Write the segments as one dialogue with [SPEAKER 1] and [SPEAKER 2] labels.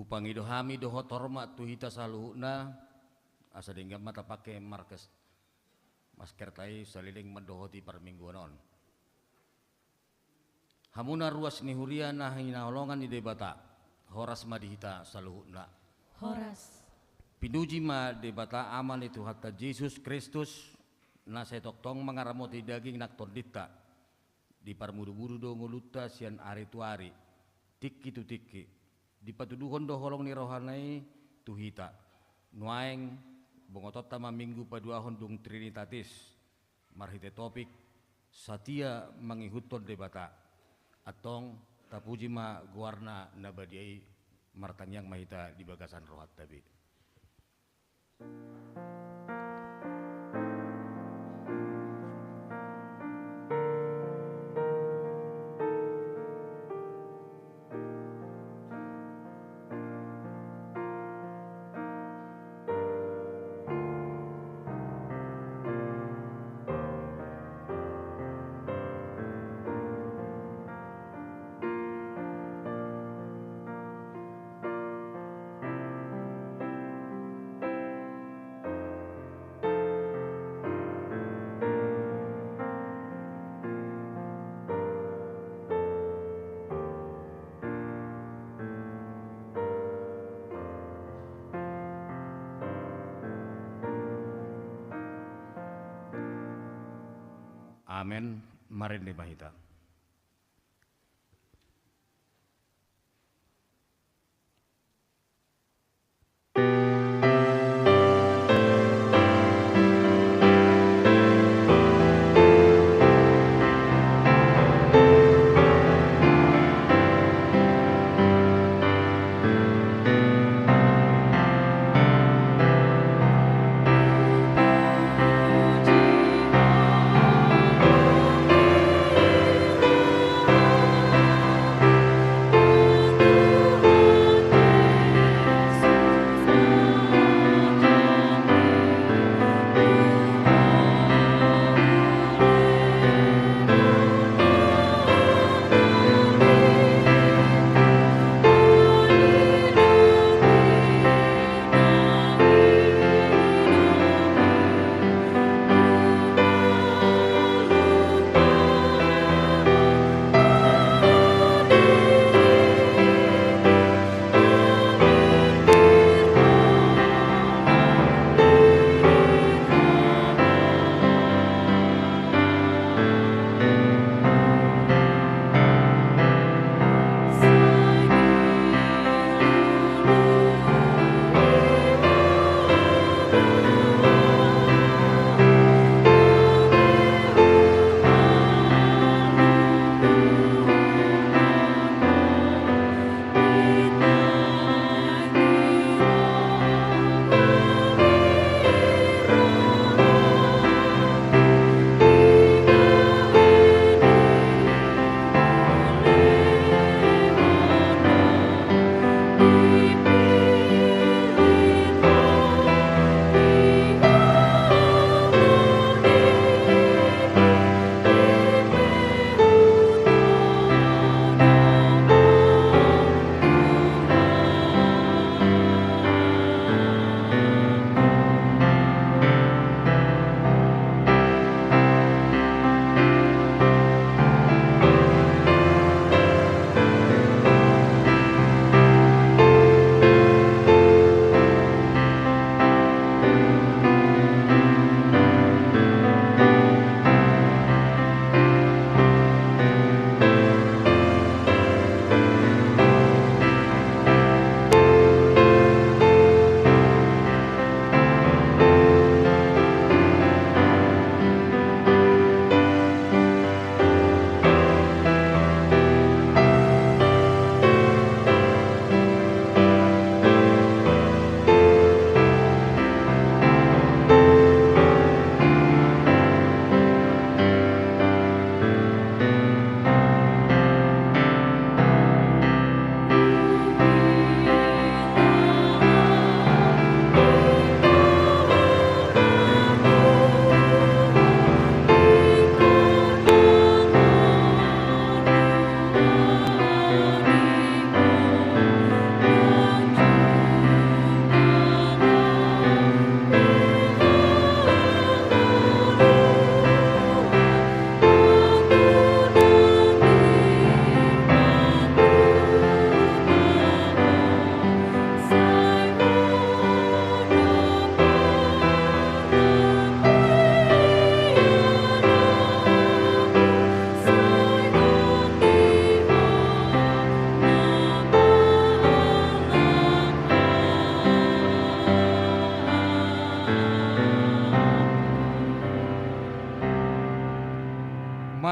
[SPEAKER 1] Kupangido hami doho torma tuhita saluhuna asa dengga mata pake markes masker tai saliling mendohoti permingguan on. Hamuna ruas ni huria nah hinaholongan di debata horas madihita saluhuna.
[SPEAKER 2] Horas.
[SPEAKER 1] Pinuji ma debata aman itu hatta Yesus Kristus na setoktong mangaramoti daging nak tondita di parmudu-mudu do nguluta sian ari tuari tiki tu tiki di patuduhon do holong ni rohanai tuhita nuaeng bongotot tama minggu paduahon dung trinitatis marhite topik satia mangihuton debata atong tapuji ma guarna nabadiai martanyang mahita di bagasan rohat tabi. Amen. Marin di mahita.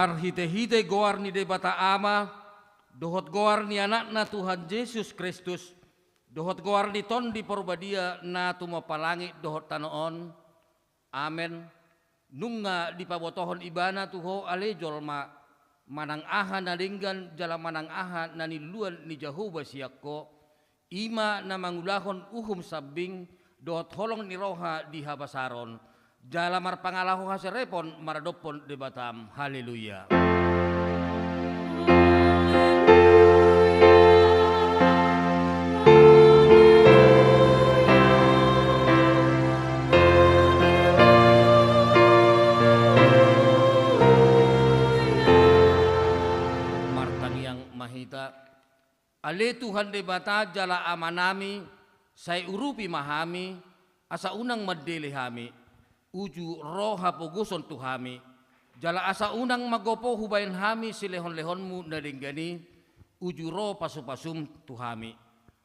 [SPEAKER 1] Mar hite-hite goar ni debata ama, dohot goar ni anakna Tuhan Yesus Kristus, dohot goar ni ton di porbadia na tumapalangi dohot tanoon. Amen. Nunga di pabotohon ibana tuho alejol manang aha na linggan jala manang aha na niluan ni Jehovah siakko, ima na mangulahon uhum sabing dohot holong ni roha di habasaron. Jala marpangalaho haserepon maradopon debatam. Haleluya. Martaniang mahita ale Tuhan debata jala amanami say urupi mahami asa unang madelehami uju roha puguson tuhami jala asa unang magopo hubayan hami silehon-lehonmu na linggani uju roh pasupasum tuhami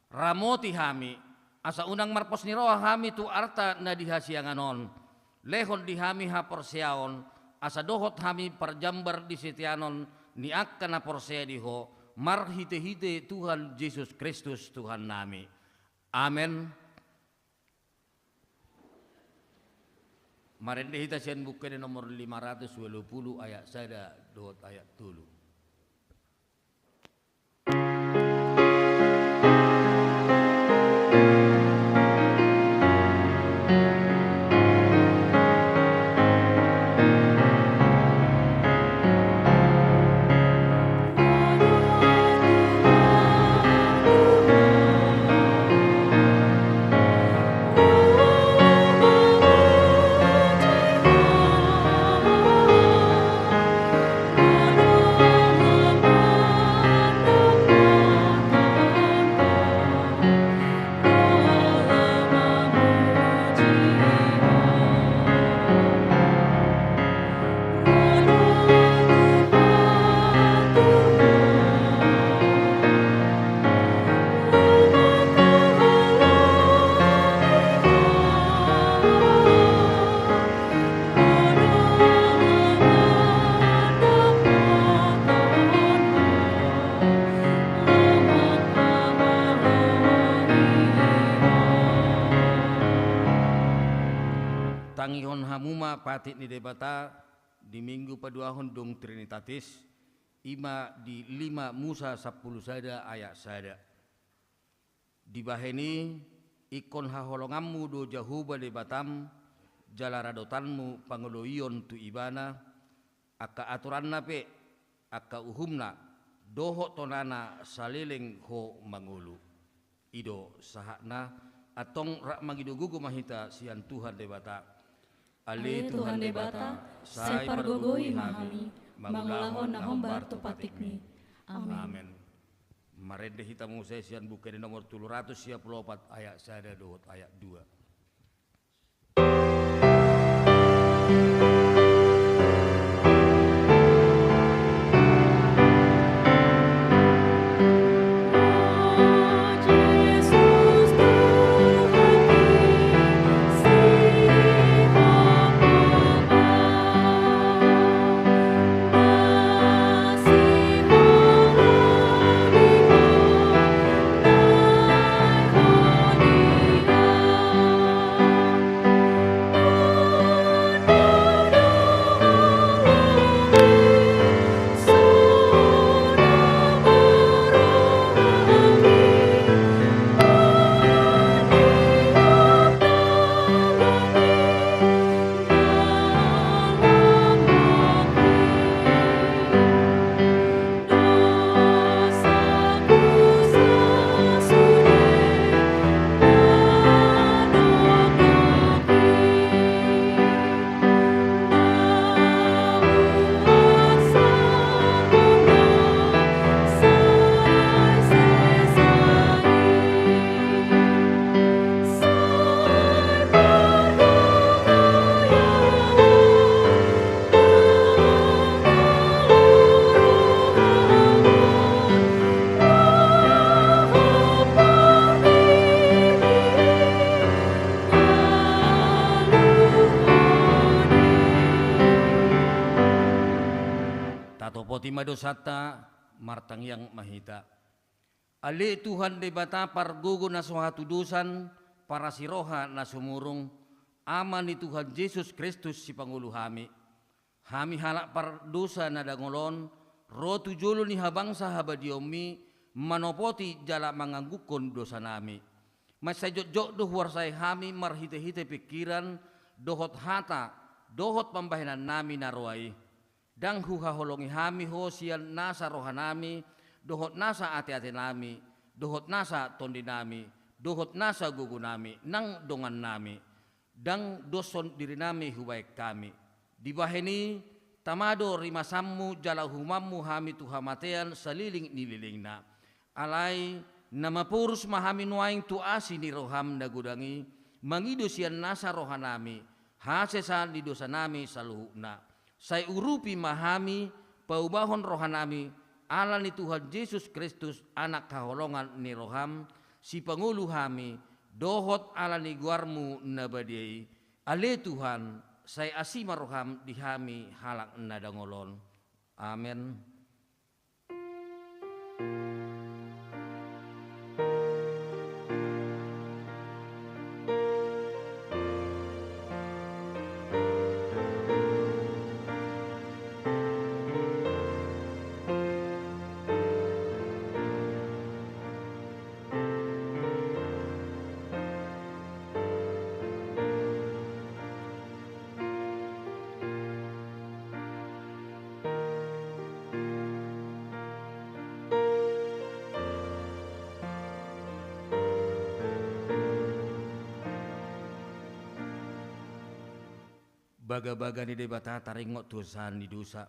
[SPEAKER 1] ramoti hami asa unang marpos ni roha hami tu arta na dihasianganon lehon dihami ha porseaon asa dohot hami parjambar di setianon ni akka na porsea diho mar hite-hite Tuhan Yesus Kristus Tuhan nami. Amen. Marende hita sian buku nomor 520 ayat sada dot ayat 7. Tangihon hamuma patit ni debata di minggu paduahon dong Trinitatis ima di 5 Musa 10 sada ayat sada. Di baheni ikon haholongammu do Jehovah debatam jala radotanmu pangeloion tu ibana aka aturanna pe aka uhumna doho tonana saleleng ho mangulu ido sahakna atong rak magidugugu mahita sian Tuhan debata. Ale Tuhan debata, sai pargogoi mahami, mangulahon na hombar tupatikni. Amen. Marende hitamu sesian buku di nomor 314 ayat 1 ayat 2. manopoti madosata martang yang mahita. Ali Tuhan debata pargugo na suatu dosan para siroha na sumurung aman ni Tuhan Yesus Kristus si Pangulo hami. Hami halak par dosa na dangolon rotu jolo ni habangsa habadiomi manopoti jala manganggukon dosa nami. Masajot-jot doh warsay hami marhite-hite pikiran dohot hata dohot pambahinan nami naruai. Dang huhaholongi hami ho sian nasa rohanami dohot nasa ati-ati nami, dohot nasa tondi nami, dohot nasa gugu nami, nang dongan nami, dang doson diri nami hubaik kami. Di baheni tamado rimasammu jala humammu hami tuhamatean saliling nililing na. Alai nama purus mahami nuaing tuasi ni roham nagudangi, mangido sian nasa rohanami, hasesan di dosa nami saluhukna. Say urupi mahami paubahon rohanami, ala ni Tuhan Yesus Kristus anak kaholongan ni roham si Pangulo hami dohot ala ni guarmu nabadiai ale Tuhan say asima roham di hami halak nadangolon. Amen. Baga-baga ni debata taringot dosan di dosa.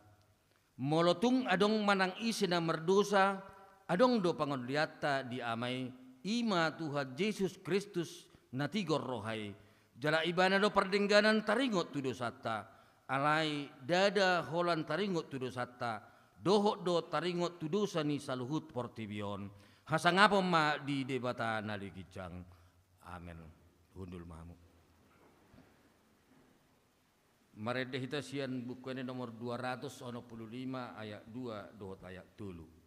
[SPEAKER 1] Molotung adong manang isi na merdosa, adong do pangodiata di amai ima Tuhan Yesus Kristus na tigor rohai. Jala ibana do perdengganan taringot tu dosata, alai dada holan taringot tu dosata, dohot do taringot tu dosa ni saluhut portibion. Hasangapa ma di debata naligijang. Amen. Hundul mamu. Marede hita sian buku ini nomor 295 ayat 2 dohot ayat 3.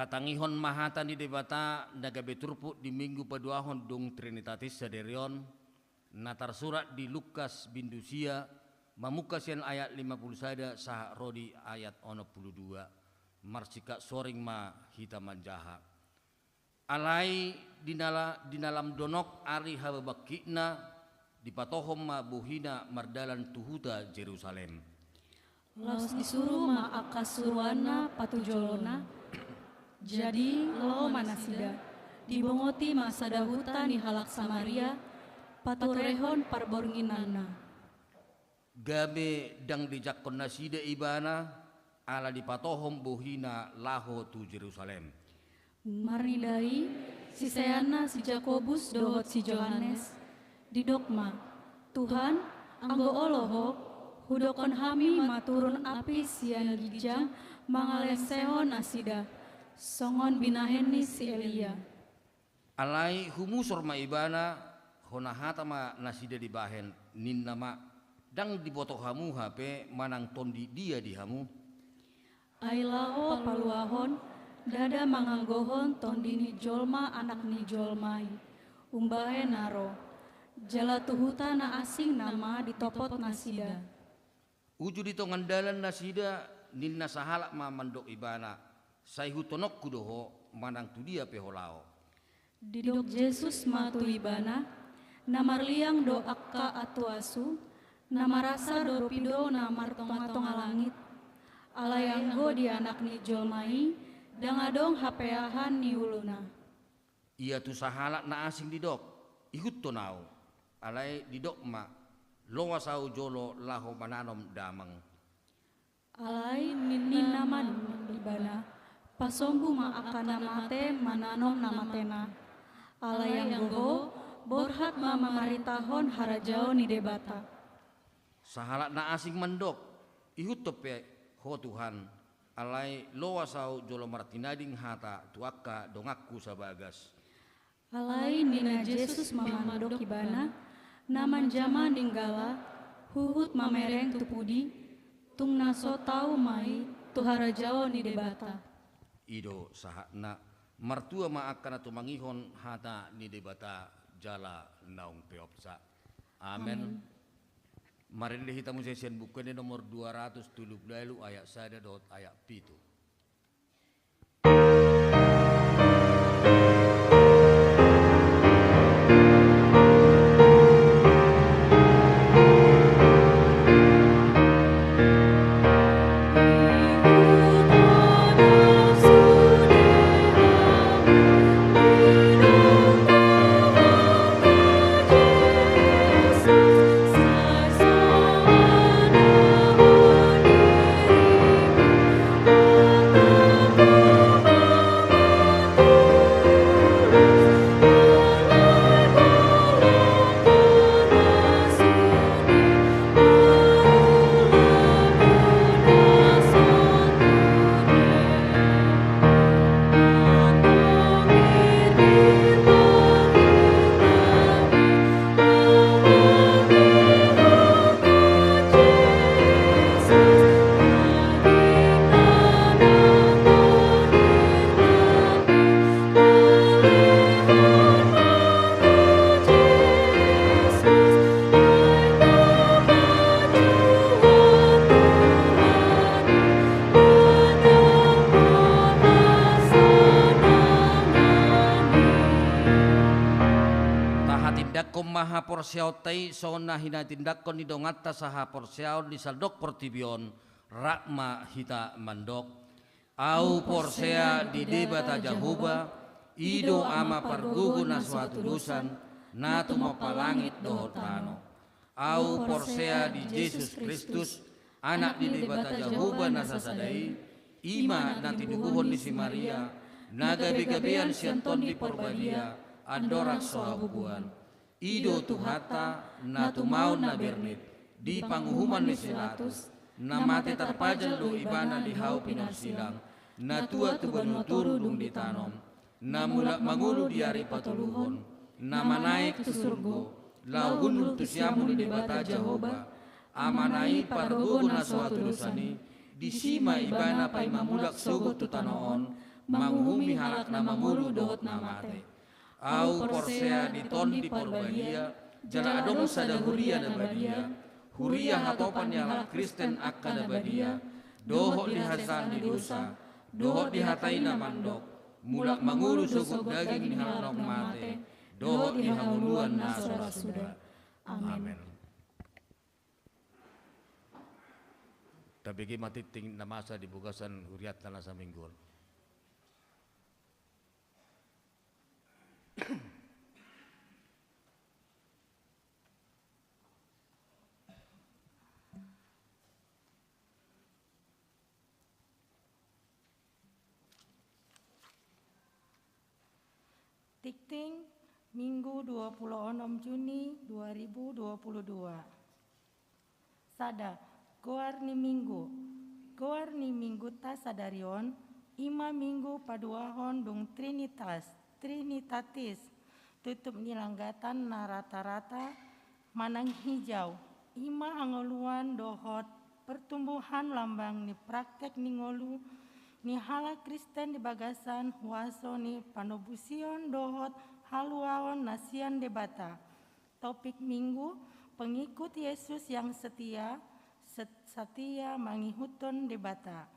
[SPEAKER 1] Tatangihon mahatan di debata nagabe turpu di minggu paduahon dung Trinitatis saderion natar surat di Lukas bindusia mamukasian ayat 50 sada sah rodi ayat 62 marsika soring ma hita manjaha alai di dalam donok ari hababakina di patohom ma buhina mardalan tuhuta Jerusalem.
[SPEAKER 2] Laos disuruh ma akasuruana patujolona, jadi lo manasida, dibongoti masada hutan di halak Samaria, paturehon parbornginana.
[SPEAKER 1] Gabe dang dijakon nasida ibana, ala di patohom buhina laho tu Jerusalem.
[SPEAKER 2] Marinidai, si Seana, si Jakobus, dohot si Johannes, di dogma, Tuhan, anggo oloho, hudokon hami maturun api sian gijang, mangalesehon asida, songon binaheni si Elia.
[SPEAKER 1] Alai humusor ma ibana, honahata ma nasida di bahen, nin nama, dang dibotoh hamu hape manang tondi dia di hamu.
[SPEAKER 2] Ailao paluahon, dada manganggohon tondini jolma anak ni jolmai, umbahe naro, jala tuhuta na asing nama ditopot nasida.
[SPEAKER 1] Uju dito ngandalan nasida nin nasahalak ma mandok ibana, sayhu tonok kudoho manang tu dia peholao.
[SPEAKER 2] Didok Yesus matu ibana, namarliang do akka atuasu, namarasa do pido namar tongatong langit, alayanggo di anak ni jolmai, dangadong hapeahan ni uluna.
[SPEAKER 1] Ia tu sahalak na asing didok, ihut tonau, alai didok ma, lowasau jolo laho mananom damang.
[SPEAKER 2] Alai nin naman ibana, pasombu ma akan namate mananom namatena. Alai yang goho, borhat ma mamaritahon harajao ni debata.
[SPEAKER 1] Sahalak na asing mandok, ihut tope ho Tuhan. Alai lowasau jolo martinading hata tuaka dongakku sabagas.
[SPEAKER 2] Alai nina Yesus mamandok ibana, naman jama ninggala, huhut mamereng tupudi, tung naso tau mai tuharajao ni debata.
[SPEAKER 1] Ido sahakna martua ma akan tumangihon hata ni debata jala naung peopsa. Amen. Mari kita musisian buku ini nomor 270 ayat 1 ayat 7. Maha porsiao tai sona hina tindakon di dongata saha porsiao di saldok portibion rakma hita mandok au porsea di debata jahuba ido ama pargugu na suatu lusan natu mapalangit dohotano au porsea di Yesus Kristus anak di debata jahuba na sasadai ima nanti duguhon di si Maria nagabi-gabian sianton di porbadia andorak sohabuan Ido tuhata na tumaw na bernit di panghuman ni Silatus na mati tarpajan do ibana di hau pinarsilang na tua tu benuturu dung ditanom na mulak mangulu di hari patuluhon na manaik tu surgo lau gunul tu siamu di debata Jehoba amanai pargogo na suatu dosani di sima ibana pai mamulak sugut tu tanoon manghumi halak na mamulu dohot na mate au porsea di ton di porbadia jala adong sada huria na badia huria hatopan yang Kristen akka na badia doho di hasan di dosa doho di hatai na mandok mulak mangulu sugut daging di halak mate doho di hamuluan na suda
[SPEAKER 2] Amin.
[SPEAKER 1] Tabigi matiting namasa di bugasan huriat na sa minggol.
[SPEAKER 3] Tikting Minggu 26 Juni 2022. Sada goar ni minggu ta sadarion ima minggu paduahon dung trinitatis tutup nilanggatan na rata-rata manang hijau ima angoluan dohot pertumbuhan lambang ni praktek ni ngolu ni hala Kristen di bagasan huaso ni panobusion dohot haluaon nasian debata. Topik minggu, pengikut Yesus yang setia mengikuton debata.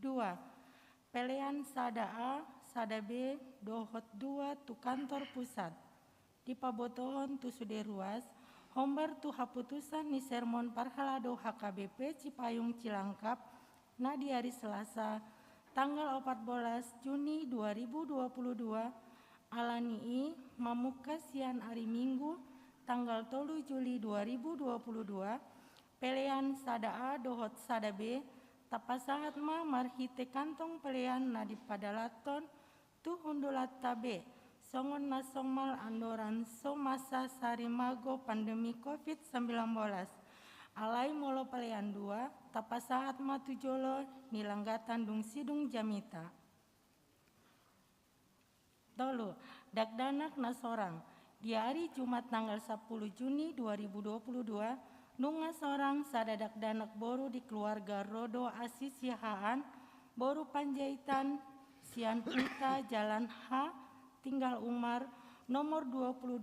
[SPEAKER 3] 2. Pelean sada A, sada B, dohot 2 tu kantor pusat. Di pabotohon tu sude ruas, hombar tu haputusan ni sermon parhalado HKBP Cipayung Cilangkap, na di hari Selasa, tanggal 14 Juni 2022, alani mamuka sian hari Minggu, tanggal 3 Juli 2022, pelean sada A dohot sada B, tapasahat ma marhite kantong pelean na di padalaton tu hundulat tabe, songon na songmal andoran so masa sarimago pandemi COVID-19. Alai molo pelean 2, tapasahat ma tujolo nilanggatan dung sidung jamita. Tolu, dakdanak na sorang. Di hari Jumat tanggal 10 Juni 2022, nunga sorang sada dakdanak boru di keluarga Rodo Asis Yahaan, boru Panjaitan, Sian Huta, Jalan H, tinggal Umar, nomor 22,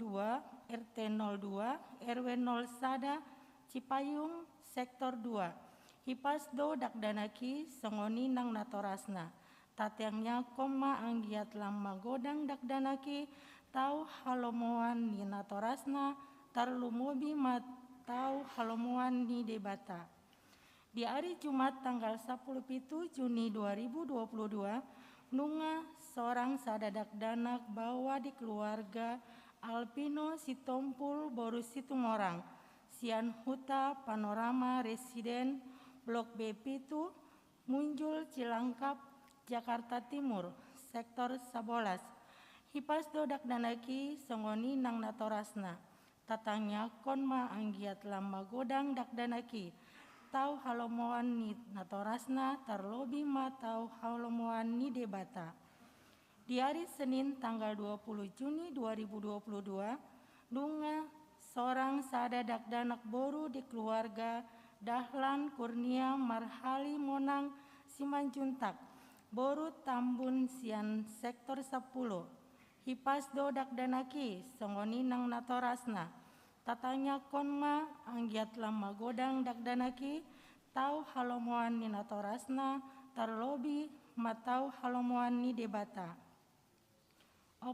[SPEAKER 3] RT 02, RW 0 Sada, Cipayung, Sektor 2. Hipasdo dakdanaki sengoni nang natorasna. Tatyangnya koma anggiat lama godang dakdanaki tau halomoan ni natorasna tarlumubi tau halomoan ni debata. Di hari Jumat tanggal 10 Juni 2022, nunga seorang sadadak danak bawa di keluarga Alpino Sitompul Boru Situmorang, Sian Huta Panorama Residen Blok B Pitu, Munjul Cilangkap, Jakarta Timur, Sektor 11. Hipas dodak danaki songoni nang natorasna. Tatangnya konma anggiat lama godang dak danaki. Tau halomoan ni natorasna tarlobi ma tau halomoan ni debata. Di hari Senin tanggal 20 Juni 2022, nunga seorang sada dak danak boru di keluarga Dahlan Kurnia Marhali Monang Simanjuntak, boru Tambun Sian Sektor 10. Hipas dodak danaki songoni nang natorasna. Tatanya konma anggiat lama godang dak danaki tau halomoan ni natorasna tarlobi matau halomoan ni debata. 4.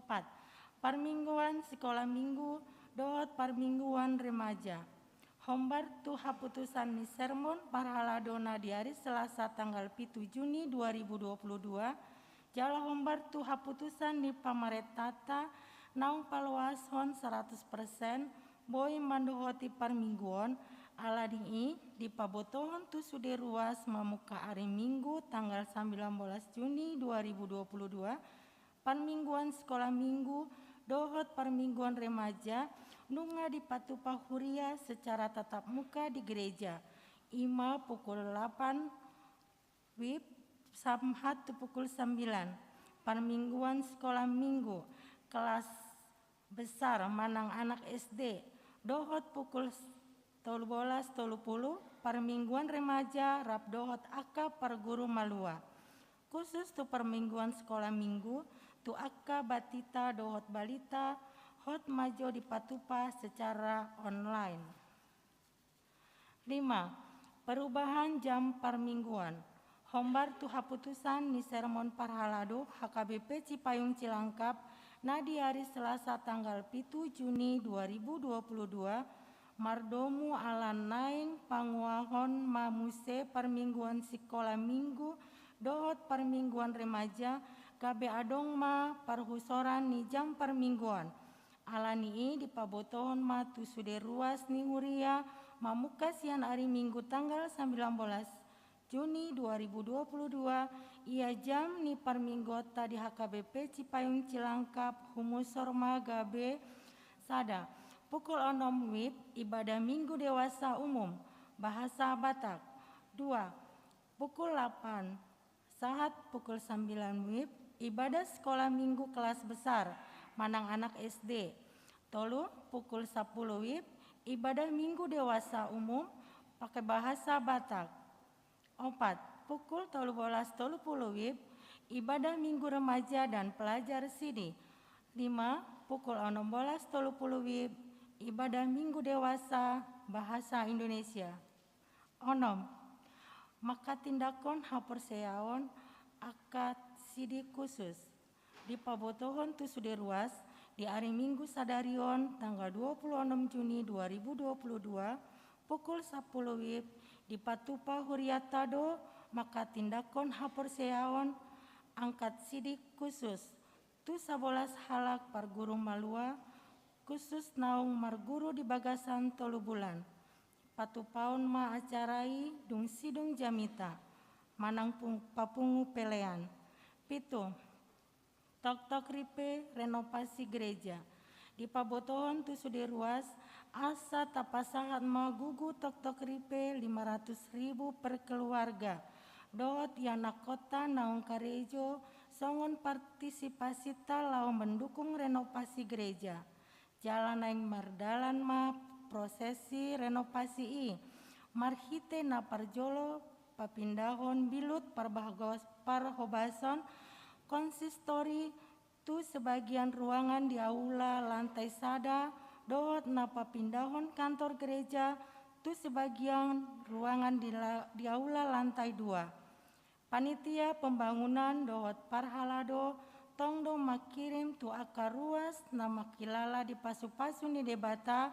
[SPEAKER 3] Parmingguan sekolah minggu dohot parmingguan remaja. Hombar tu haputusan ni sermon parhaladona di hari Selasa tanggal 7 Juni 2022. Jala hombar tu haputusan ni pamaretata naung paluason 100% boy mandohoti parmingguan aladingi di pabotohon tu sude ruas mamuka hari Minggu tanggal 19 Juni 2022. Parmingguan sekolah minggu dohot parmingguan remaja nunga di Patupa Huria secara tatap muka di gereja. Ima pukul 8 WIB samhat pukul 9. Parmingguan sekolah minggu kelas besar manang anak SD dohot pukul 12.30. Parmingguan remaja rap dohot aka perguru malua. Khusus tu permingguan sekolah minggu tu aka batita dohot balita hot majo di Patupa secara online. 5. Perubahan jam parmingguan. Hombar tu haputusan ni sermon parhalado HKBP Cipayung Cilangkap na di hari Selasa tanggal 7 Juni 2022 mardomu alan naing panguahon mamuse permingguan sekolah minggu dohot permingguan remaja gabe adong ma parhusoran ni jam permingguan alani dipabotohon ma tu sude ruas ni huria mamuka sian hari minggu tanggal 19 Juni 2022 ia jam ni perminggota di HKBP Cipayung Cilangkap Humusorma Gabe Sada pukul 6 WIB ibadah minggu dewasa umum bahasa Batak 2 pukul 8 saat pukul 9 WIB ibadah sekolah minggu kelas besar Manang anak SD 3 pukul 10 WIB ibadah minggu dewasa umum pakai bahasa Batak 4 pukul 13.30 WIB ibadah minggu remaja dan pelajar SIDI 5 pukul 16.30 WIB ibadah minggu dewasa bahasa Indonesia 6 maka tindakon haporseaon akad SIDI khusus di pabotohon tu sude ruas di hari minggu sadarion tanggal 26 Juni 2022 pukul 10 WIB di Patupa Huriatado maka tindakon haporseaon angkat SIDI khusus tu 11 halak parguru malua khusus naung marguru di bagasan 3 bulan patupaon ma acarai dung sidung jamita manang papungu pelean 7 tok-tok ripe renovasi gereja di pabotohon tu sude ruas asa tapasahat ma gugu tok-tok ripe 500.000 per keluarga dot yana kota naung karejo songon partisipasi talau mendukung renovasi gereja jalan yang mardalan ma prosesi renovasi marhite na parjolo papindahon bilut parhobason konsistori tu sebagian ruangan di aula lantai sada dohot na papindahon kantor gereja tu sebagian ruangan di aula lantai 2 panitia pembangunan dohot parhalado tongdo makirim tu akar ruas nama kilala di pasu-pasu ni debata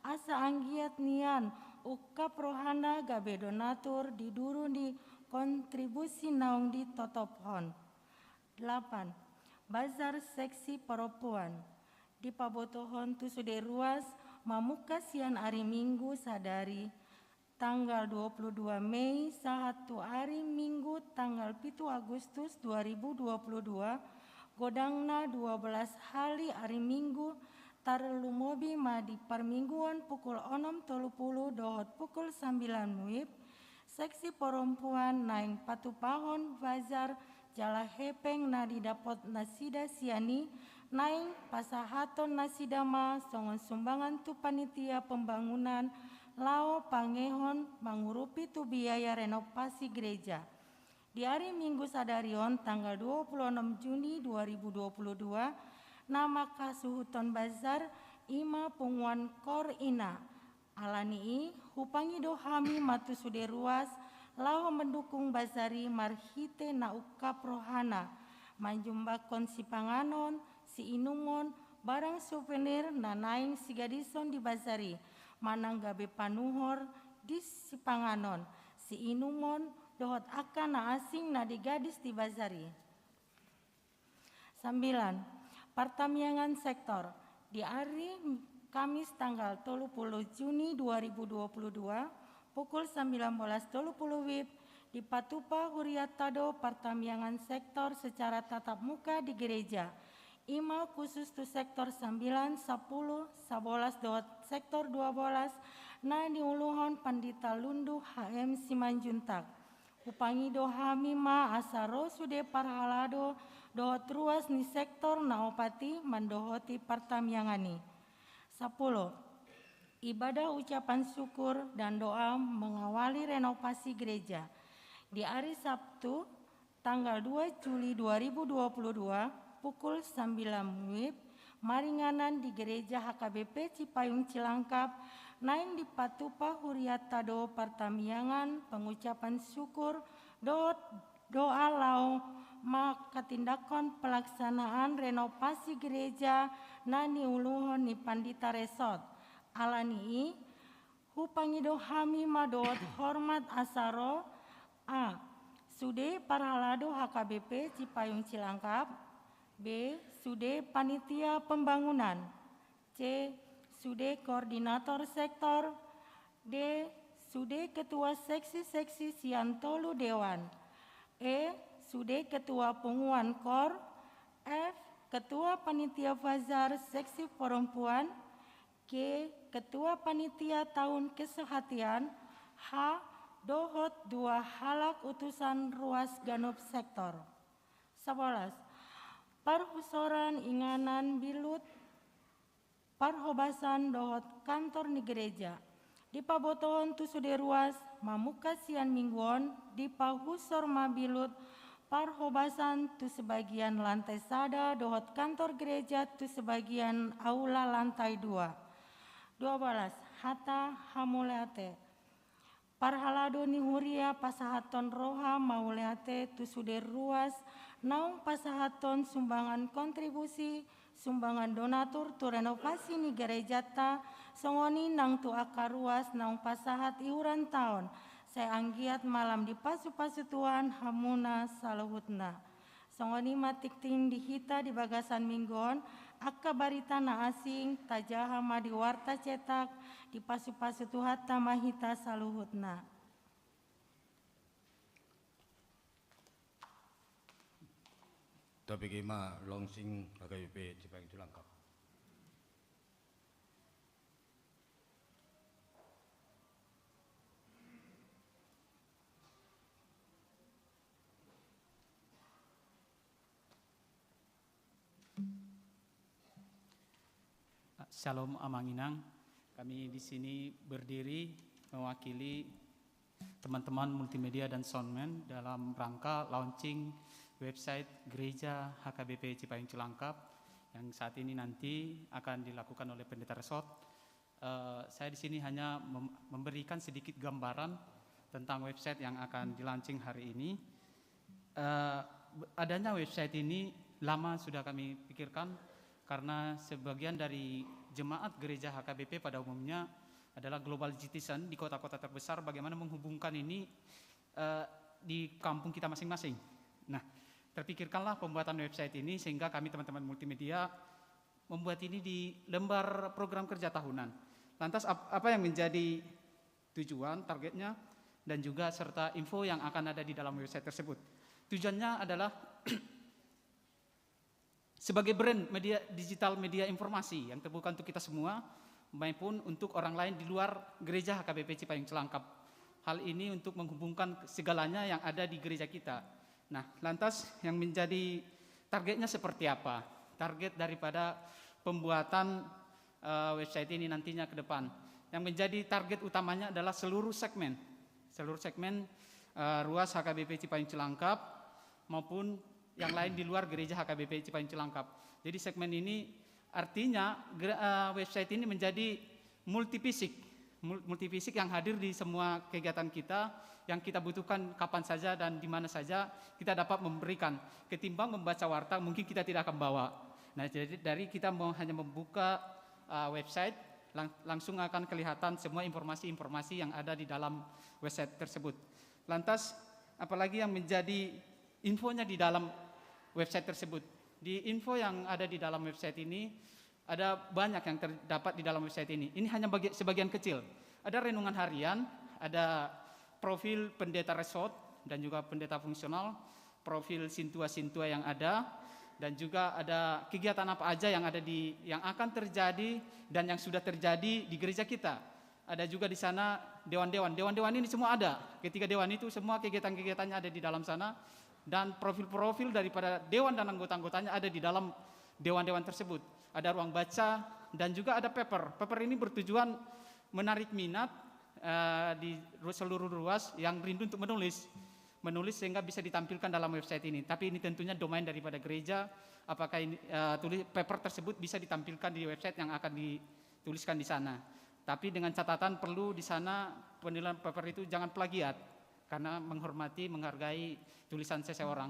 [SPEAKER 3] asa anggiat nian ukap rohana gabe donatur di duru di kontribusi naung di totophon 8 bazar seksi perempuan di pabotohon tu sude ruas mamuka sian hari minggu sadari tanggal 22 Mei satu hari minggu tanggal 7 Agustus 2022 godangna 12 hari minggu tarlumobi ma di permingguan pukul 6.30 dohot pukul 9 WIB seksi perempuan naing patupahon bazar jala hepeng na didapot nasida siani naing pasahaton nasidama songon sumbangan tu panitia pembangunan lao pangehon mangurupi tu biaya renovasi gereja di hari Minggu sadarion tanggal 26 Juni 2022 nama kasuhuton bazar ima punguan kor ina alani hupangi dohami matu sude ruas lao mendukung bazari marhite na ukap rohana manjumbakon si panganon si inumon barang souvenir na naing si gadison di bazari manang gabe panuhor di si panganon si inumon dohot akan na asing na digadis di bazari 9 partamiangan sektor di hari Kamis tanggal 30 Juni 2022 pukul 19.30 WIB di Patupa Huriatado partamiangan sektor secara tatap muka di gereja ima khusus tu sektor 9, 10, 11 dot sektor 12 na diuluhon Pandita Lundu HM Simanjuntak upangi dohami ma asaro sude parhalado dohot ruas ni sektor naopati mandohoti partamiangani 10 ibadah ucapan syukur dan doa mengawali renovasi gereja di hari Sabtu tanggal 2 Juli 2022 pukul 9 WIB maringanan di gereja HKBP Cipayung Cilangkap naing di Patupa Huriatado partamiangan pengucapan syukur doa lau maka tindakan pelaksanaan renovasi gereja nani uluhon ni Pandita Resort alani Hupangido hami madot hormat asaro A. Sude Parhalado HKBP Cipayung Cilangkap. B. Sude Panitia Pembangunan. C. Sude Koordinator Sektor. D. Sude Ketua Seksi-Seksi Siantolu Dewan. E. Sude Ketua Penguan Kor. F. Ketua Panitia Bazar Seksi Perempuan. G. Ketua Panitia Tahun Kesehatian. H. Dohot 2 halak utusan ruas Ganop Sektor. 11. Parhusoran inganan bilut parhobasan dohot kantor ni gereja. Di pabotohon tu sude ruas mamuka sian mingguon di pahusor mabilut parhobasan tu sebagian lantai sada dohot kantor gereja tu sebagian aula lantai 2. 12. Hata hamuleate. Parhalado ni huria pasahaton roha mauleate tu sude ruas naung pasahaton sumbangan kontribusi sumbangan donatur tu renovasi ni gerejata songoni nang tu akar ruas naung pasahat iuran tahun saya anggiat malam di pasu-pasu Tuhan hamuna saluhutna songoni matik ting dihita di bagasan minggon akka barita na asing tajahama di warta cetak di pasu-pasu Tuhan tamahita saluhutna.
[SPEAKER 1] Tapi kima longsing HKBP Cipayung Cilangkap.
[SPEAKER 4] Shalom Amanginang, kami di sini berdiri mewakili teman-teman multimedia dan soundman dalam rangka launching website Gereja HKBP Cipayung Cilangkap yang saat ini nanti akan dilakukan oleh Pendeta Resort. Saya di sini hanya memberikan sedikit gambaran tentang website yang akan dilaunching hari ini. Adanya website ini lama sudah kami pikirkan karena sebagian dari jemaat gereja HKBP pada umumnya adalah global citizen di kota-kota terbesar, bagaimana menghubungkan ini di kampung kita masing-masing. Nah, terpikirkanlah pembuatan website ini sehingga kami teman-teman multimedia membuat ini di lembar program kerja tahunan. Lantas apa yang menjadi tujuan, targetnya, dan juga serta info yang akan ada di dalam website tersebut. Tujuannya adalah sebagai brand media digital media informasi yang terbuka untuk kita semua maupun untuk orang lain di luar gereja HKBP Cipayung Cilangkap. Hal ini untuk menghubungkan segalanya yang ada di gereja kita. Nah, lantas yang menjadi targetnya seperti apa? Target daripada pembuatan website ini nantinya ke depan. Yang menjadi target utamanya adalah seluruh segmen ruas HKBP Cipayung Cilangkap maupun yang lain di luar gereja HKBP Cipayung Cilangkap. Jadi segmen ini artinya website ini menjadi multifisik yang hadir di semua kegiatan kita yang kita butuhkan kapan saja dan di mana saja kita dapat memberikan. Ketimbang membaca warta mungkin kita tidak akan bawa. Nah, jadi dari kita hanya membuka website langsung akan kelihatan semua informasi-informasi yang ada di dalam website tersebut. Lantas apalagi yang menjadi infonya di dalam website tersebut. Di info yang ada di dalam website ini ada banyak yang terdapat di dalam website ini. Ini hanya sebagian kecil. Ada renungan harian, ada profil pendeta resort dan juga pendeta fungsional, profil sintua-sintua yang ada, dan juga ada kegiatan apa aja yang akan terjadi dan yang sudah terjadi di gereja kita. Ada juga di sana dewan-dewan ini semua ada. Ketiga dewan itu semua kegiatan-kegiatannya ada di dalam sana. Dan profil-profil daripada dewan dan anggota-anggotanya ada di dalam dewan-dewan tersebut. Ada ruang baca dan juga ada paper. Paper ini bertujuan menarik minat di seluruh ruas yang rindu untuk menulis sehingga bisa ditampilkan dalam website ini. Tapi ini tentunya domain daripada gereja. Apakah ini paper tersebut bisa ditampilkan di website yang akan dituliskan di sana. Tapi dengan catatan perlu di sana penilaian paper itu jangan plagiat karena menghargai tulisan seseorang.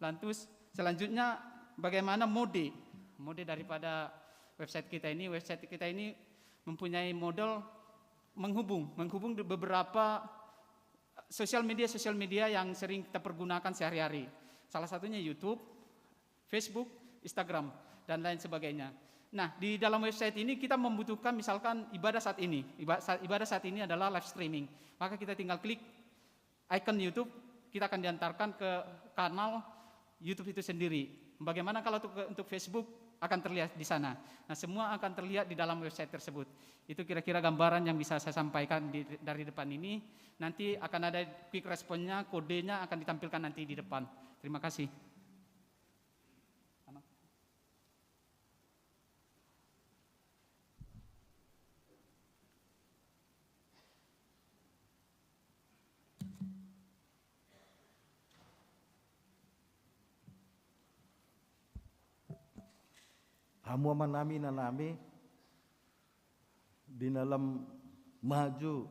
[SPEAKER 4] Lantas selanjutnya bagaimana mode daripada website kita ini. Website kita ini mempunyai model menghubung beberapa sosial media yang sering kita pergunakan sehari-hari. Salah satunya YouTube, Facebook, Instagram, dan lain sebagainya. Nah, di dalam website ini kita membutuhkan misalkan ibadah saat ini. Ibadah saat ini adalah live streaming. Maka kita tinggal klik icon YouTube, kita akan diantarkan ke kanal YouTube itu sendiri. Bagaimana kalau untuk Facebook akan terlihat di sana. Nah, semua akan terlihat di dalam website tersebut. Itu kira-kira gambaran yang bisa saya sampaikan dari depan ini. Nanti akan ada quick responnya, kodenya akan ditampilkan nanti di depan. Terima kasih.
[SPEAKER 5] Hamu manami nanami di dalam maju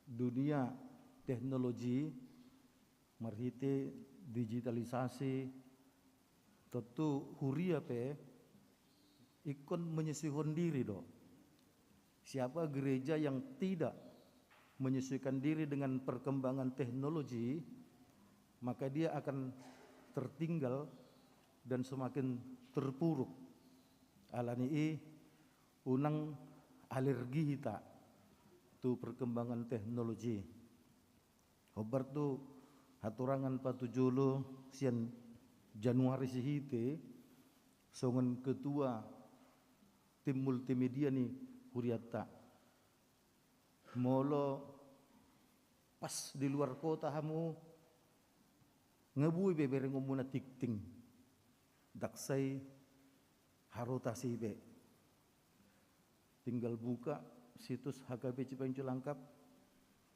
[SPEAKER 5] dunia teknologi, marhite digitalisasi, tentu huria pe ikon menyesuaikan diri do. Siapa gereja yang tidak menyesuaikan diri dengan perkembangan teknologi, maka dia akan tertinggal dan semakin terpuruk. Alani unang alergi hita tu perkembangan teknologi. Hobar tu haturangan patujulu sian Januari sihite songon ketua tim multimedia ni huriata. Molo pas di luar kota hamu ngebui bebereng umuna tikting. Daksai harotasi be. Tinggal buka situs HKB Cipayung Cilangkap,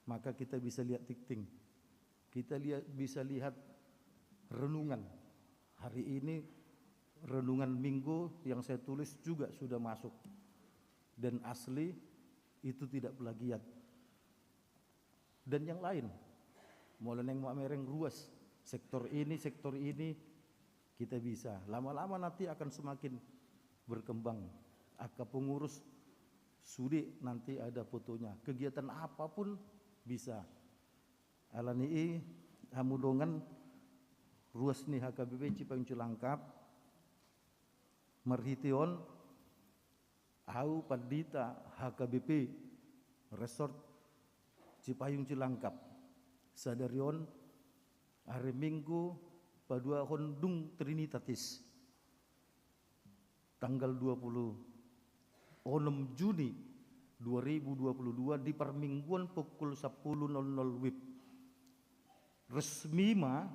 [SPEAKER 5] maka kita bisa lihat tikting. Kita bisa lihat renungan. Hari ini renungan minggu yang saya tulis juga sudah masuk. Dan asli itu tidak plagiat. Dan yang lain. Mulai neng mereng ruas. Sektor ini, kita bisa. Lama-lama nanti akan semakin berkembang. Aka pengurus sudi nanti ada fotonya. Kegiatan apapun bisa. Alani hamudongan ruas ni HKBP Cipayung Cilangkap marhition au padita HKBP Resort Cipayung Cilangkap sadarion hari Minggu Padua Hondung Trinitatis tanggal 26 Juni 2022 di permingguan pukul 10.00 WIB resmi ma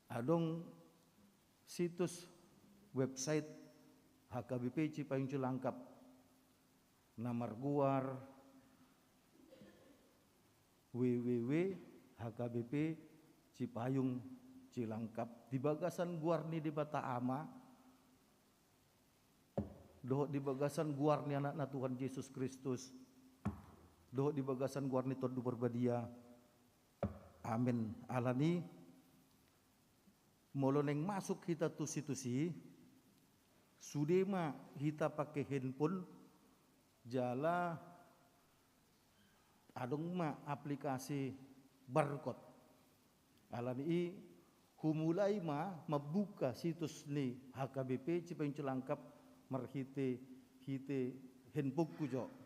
[SPEAKER 5] adong situs website HKBP Cipayung Cilangkap namarguar www.hkbp Cipayung Cilangkap di bagasan guarni di Bata Ama doh di bagasan guarni anak Tuhan Yesus Kristus doh di bagasan guarni Todu Berbadia amin alani moloneng masuk kita tu situsi sudema kita pakai handphone jala adong ma aplikasi barcode alani humulai mabuka situs ni HKBP Cipayung Cilangkap marhite handbook kujo.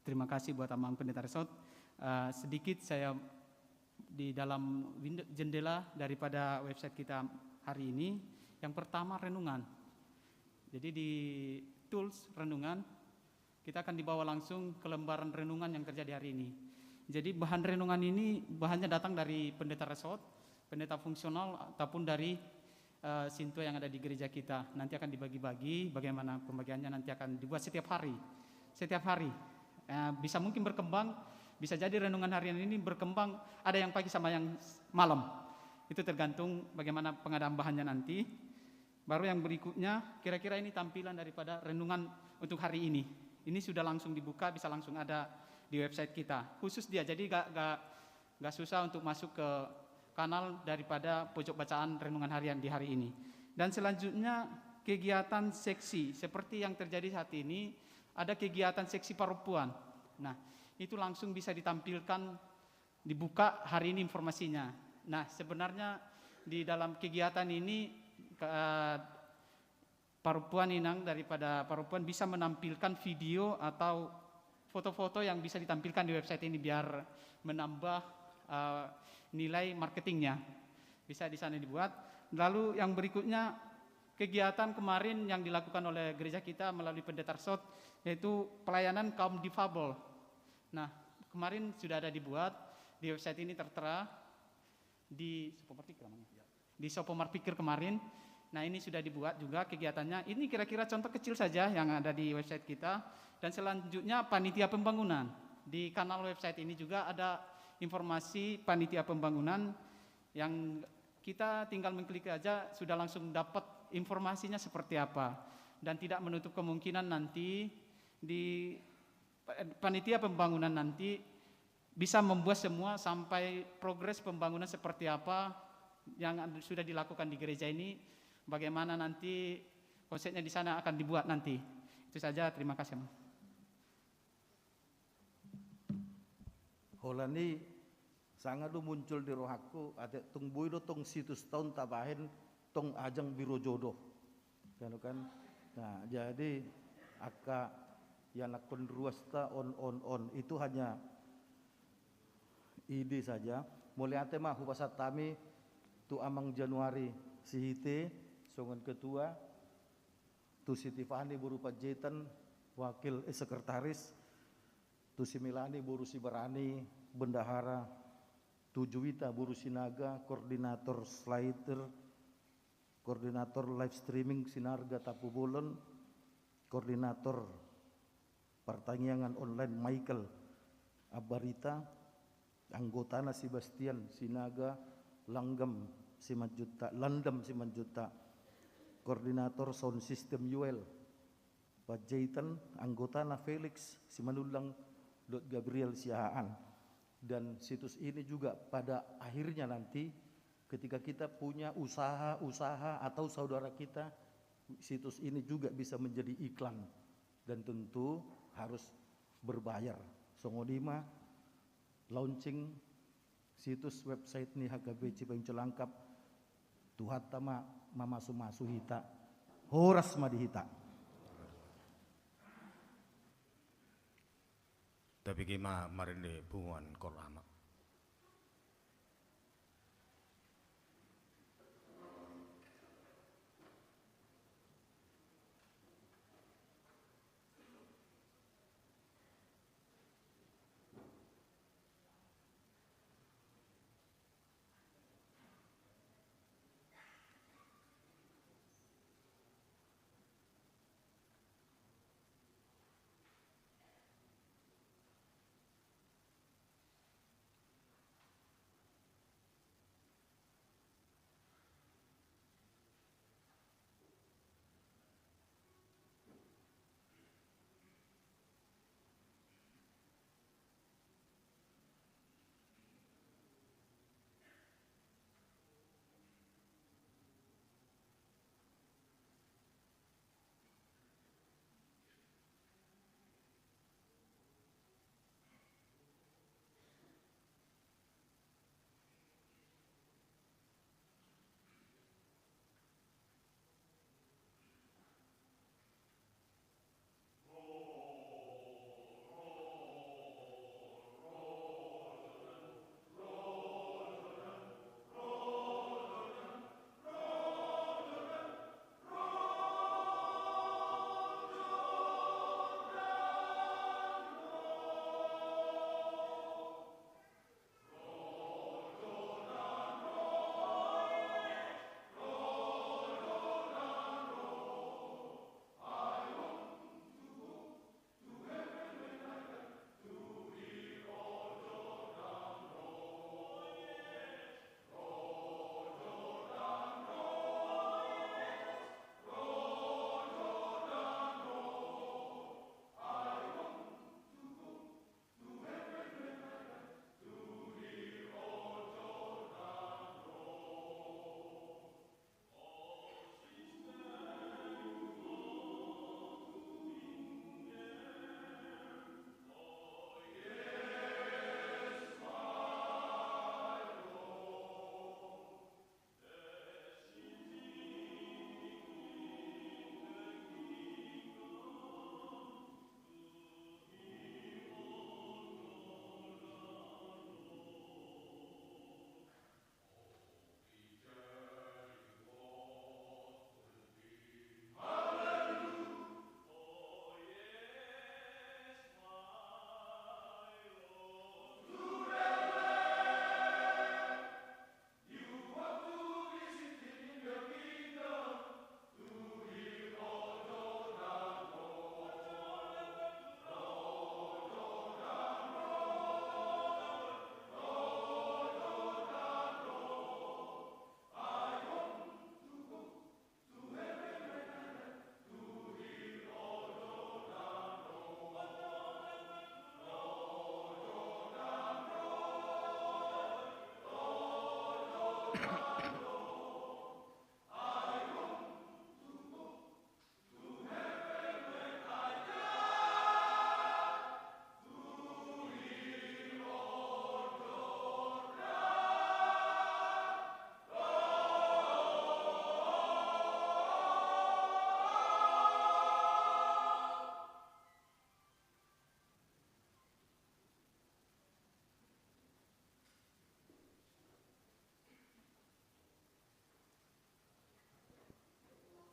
[SPEAKER 4] terima kasih buat Amang Pendeta Resot. Sedikit saya di dalam jendela daripada website kita hari ini. Yang pertama renungan. Jadi di tools renungan kita akan dibawa langsung ke lembaran renungan yang terjadi hari ini. Jadi bahan renungan ini bahannya datang dari pendeta resort, pendeta fungsional ataupun dari sinto yang ada di gereja kita. Nanti akan dibagi-bagi, bagaimana pembagiannya nanti akan dibuat setiap hari. Setiap hari bisa mungkin berkembang, bisa jadi renungan harian ini berkembang, ada yang pagi sama yang malam. Itu tergantung bagaimana pengadaan bahannya nanti. Baru yang berikutnya, kira-kira ini tampilan daripada renungan untuk hari ini. Ini sudah langsung dibuka, bisa langsung ada di website kita. Khusus dia, jadi gak susah untuk masuk ke kanal daripada pojok bacaan renungan harian di hari ini. Dan selanjutnya kegiatan seksi, seperti yang terjadi saat ini, ada kegiatan seksi perempuan. Nah, itu langsung bisa ditampilkan, dibuka hari ini informasinya. Nah, sebenarnya di dalam kegiatan ini perempuan inang daripada perempuan bisa menampilkan video atau foto-foto yang bisa ditampilkan di website ini biar menambah nilai marketingnya. Bisa di sana dibuat. Lalu yang berikutnya kegiatan kemarin yang dilakukan oleh gereja kita melalui pendeta Resot, yaitu pelayanan kaum difabel. Nah, kemarin sudah ada dibuat di website ini tertera di Sopomar Pikir kemarin. Nah, ini sudah dibuat juga kegiatannya. Ini kira-kira contoh kecil saja yang ada di website kita. Dan selanjutnya panitia pembangunan. Di kanal website ini juga ada informasi panitia pembangunan yang kita tinggal mengklik aja sudah langsung dapat informasinya seperti apa. Dan tidak menutup kemungkinan nanti di panitia pembangunan nanti bisa membuat semua sampai progres pembangunan seperti apa yang sudah dilakukan di gereja ini, bagaimana nanti konsepnya di sana akan dibuat nanti. Itu saja, terima kasih.
[SPEAKER 5] Holani sangat muncul di roh aku, ada tung buido tong situs tahun tabahin tong ajang biro jodoh. Kan? Nah, jadi aka yang akun ruasta on itu hanya ide saja. Mulai ate mah hubasat kami tu amang Januari sihite songon ketua tu Siti Fahani berupa Jetan wakil sekretaris, tu si Milani burusi Berani bendahara, tu Juwita burusi Naga koordinator slider, koordinator live streaming Sinarga Tapu Bolon, koordinator pertanyaan online Michael Abarita, anggotana Sebastian Sinaga Langgam Simanjuta, Landam Simanjuta, koordinator sound system Yuel Pak Jaitan, anggotana Felix Simanulang Gabriel Siahaan. Dan situs ini juga pada akhirnya nanti ketika kita punya usaha atau saudara kita, situs ini juga bisa menjadi iklan dan tentu harus berbayar. Songodima launching situs website ni HKB Cipayung Celangkap Tuhat tama mamasu-masu hita horas madihita.
[SPEAKER 1] Tapi kima marinde bunguan korama.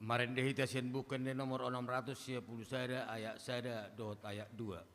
[SPEAKER 1] Marendeh sian bukan di nomor 610 sada ayat sada dot ayat 2.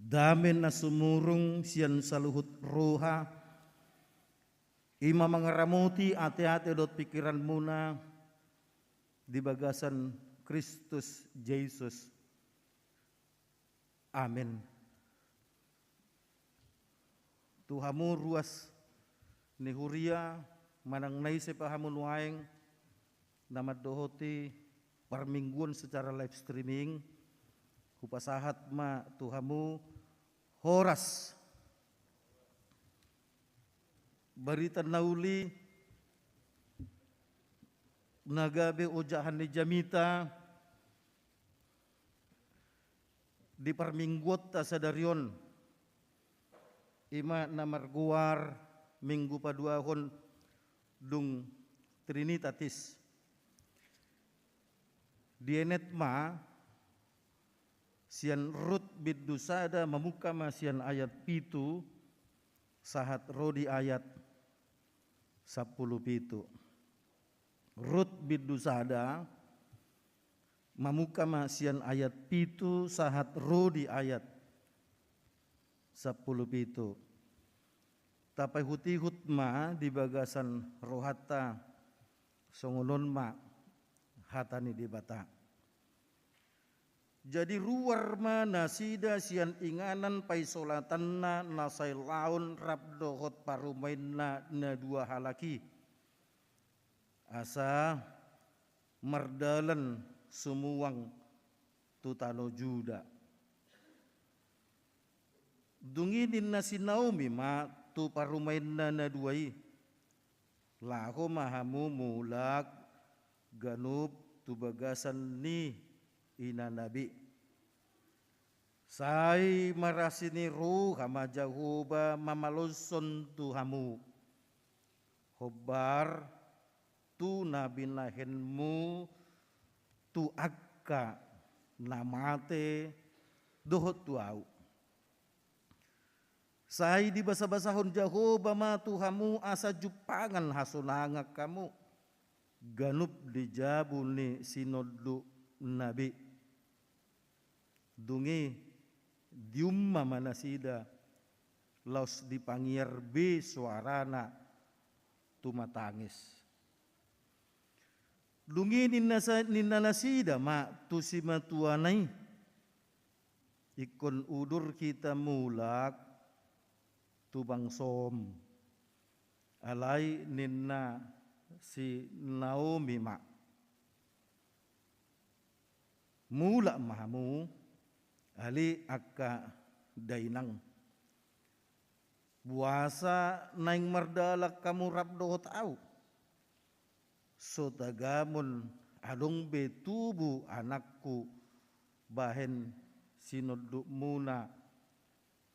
[SPEAKER 5] Damen na sumurung sian saluhut roha, ima mangaramuti ate-ate dot pikiran muna di bagasan Kristus Yesus. Amin. Tuhamu ruas ni huria manang nai sepahamun waeng nama dohoti parmingguan secara live streaming kupasahat ma Tuhamu horas berita nauli nagabe ujahan ni jamita di parmingguot ta sadarion ima namarguar minggu paduahon dung Trinitatis dienet ma sian rut bidusada memuka ma sian ayat pitu sahat rodi ayat 10 pitu rut bidusada memuka ma sian ayat pitu sahat rodi ayat 10 pitu tapai hutihut ma di bagasan rohata songolon ma hatani di bata. Jadi ruar mana sida sian inganan paisolatanna nasai laun rabdohot parumainna na dua halaki. Asa merdalan sumuang tutano juda. Dunginin na si Naomi ma tu parumainna na duai. Laho mahamu mulak ganub tu bagasan ni ina nabi sai marasini ruh hama jahuba mamaloson tuhamu hobar tu nabi lahenmu tu akka namate dohot tuau sai di basa-basahon jahuba ma tuhamu asa jupangan hasunangak kamu ganup di jabuni sinodu nabi dungi diumma manasida laus dipangiar be suarana tumatangis dungi ninanasida ma tusima tuanai ikon udur kita mulak tubang som alai ninna si Naomi ma mula mahamu ali akka dainang buasa naing mardalak kamu rabdo tau so tagamon adong betubu anakku bahen sinoduk muna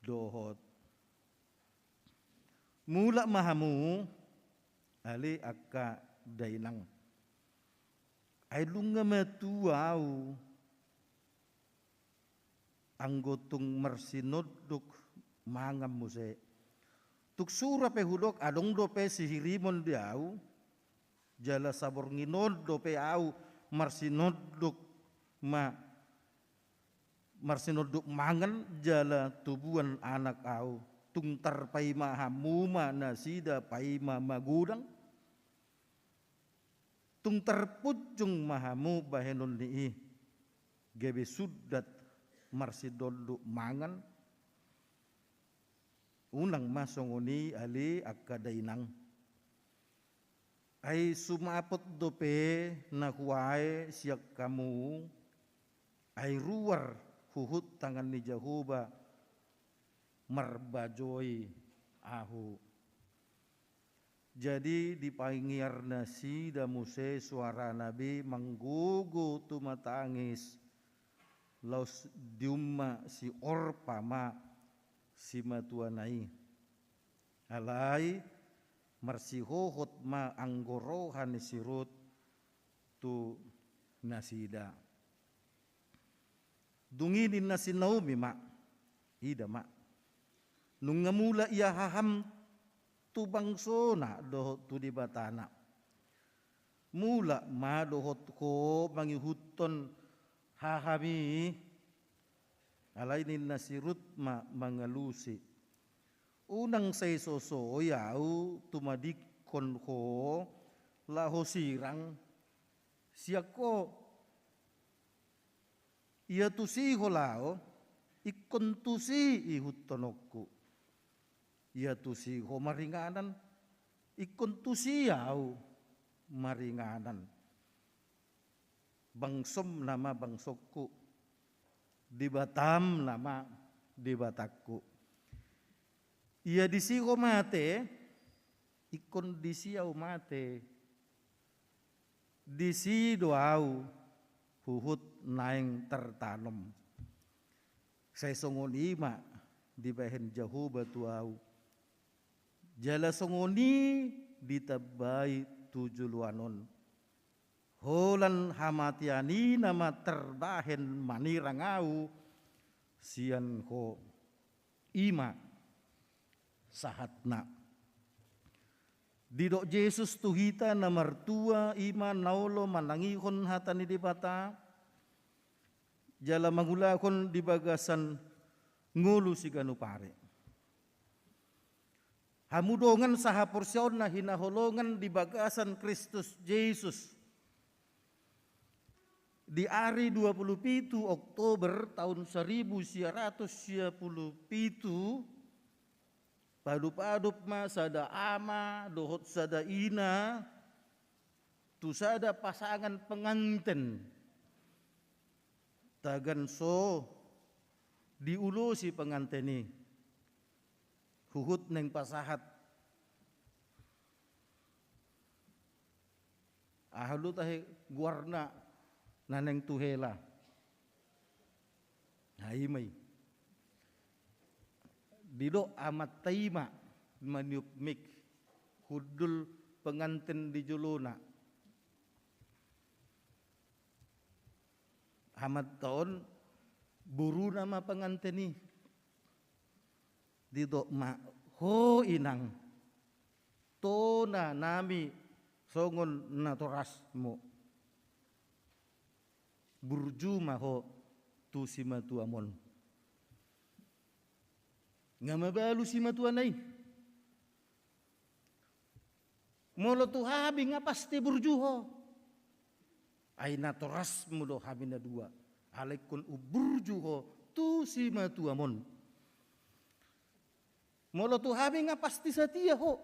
[SPEAKER 5] dohot mula mahamu ali akka dainang ay lunga matuau anggotung mersinoduk mangam muse tuk sura pe hudok adong dope sihirimon diau jala sabor nginod dope au marsinoduk marsinoduk mangan jala tubuan anak au tungtar paima hamuma nasida paima magudang tungtar pujung mahamu bahenon ni gebe sudat marsidoduk mangan unang masongoni ali akka dainang ay sumapot dope na huwae siyak kamu ay ruwar huhut tangan ni Jehovah marbajoy ahu jadi dipangiar nasi damuse suara nabi manggugu tumatangis laus diumma si Orpa ma si matuanai alai marsihohot ma anggorohan sirut tu nasida dunginin nasi Naomi ma ida ma nung ngamula ia haham tu bangsona dohot tu di batana mula ma dohot ko mangihuton hahami alainin nasirut ma mangalusi unang say soso yau tumadikon ko laho sirang siya ko iya tusi ho lao ikon tusi ihutonokku iya tusi ho maringanan ikon tusi yau maringanan bangsom nama bangsokku di Batam nama di Batakku ia disiho mate ikon disiau mate disi doau huhut naing tertanam saya songoni ma di bahen Jehovah tuau jala songoni ditabai tujuluanon holan hamatiani nama terbahen manirangau sian ho ima sahatna didok Yesus tuhita na martua ima naulo manangihon hatani di bata jala mangulakon di bagasan ngulu si ganupare hamudongan saha porsyon na hinaholongan di bagasan Kristus Yesus di hari 27 Oktober tahun 1977 padup-padup ma sada ama dohot sada ina tu sada pasangan pengantin tagan so diulo si pengantin ni huhut neng pasahat ahlu tahe guarna naneng tuhela haimai dido amat taima maniup mik hudul pengantin di juluna amat tahun buru nama pengantin ni dido ma ho inang tona nami songon natorasmu burju maho tu simatu amon ngamabalu simatu anai molo tu habi nga pasti burjuho ay natoras mudo habi na dua alaikun uburjuho tu simatu amon molo tu habi nga pasti satia ho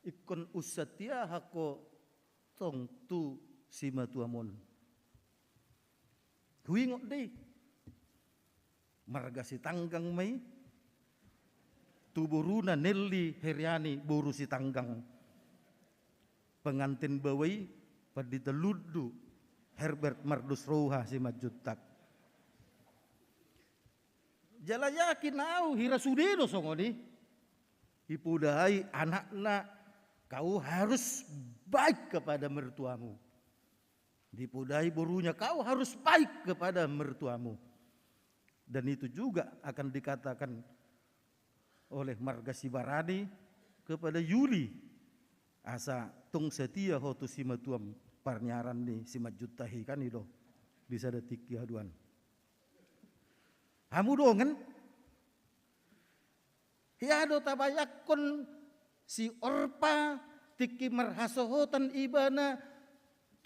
[SPEAKER 5] ikon usatia hako tong tu sima tuamon. Huingot deh. Marga si tanggang may tuburuna Nelly Heriani buru si tanggang. Pengantin bawai paditaludu Herbert Mardus Roha si majutak. Jalayakin au hirasudeno songoni. Ipudahai anakna kau harus baik kepada mertuamu. Dipudahai burunya kau harus baik kepada mertuamu. Dan itu juga akan dikatakan oleh Marga Sibarani kepada Yuli. Asa tung setia hotu si matuam parnyaran ni si majutahi kan itu bisa detik haduan. Hamu dongen hiado tabayakon si Orpa tiki marhasohotan ibana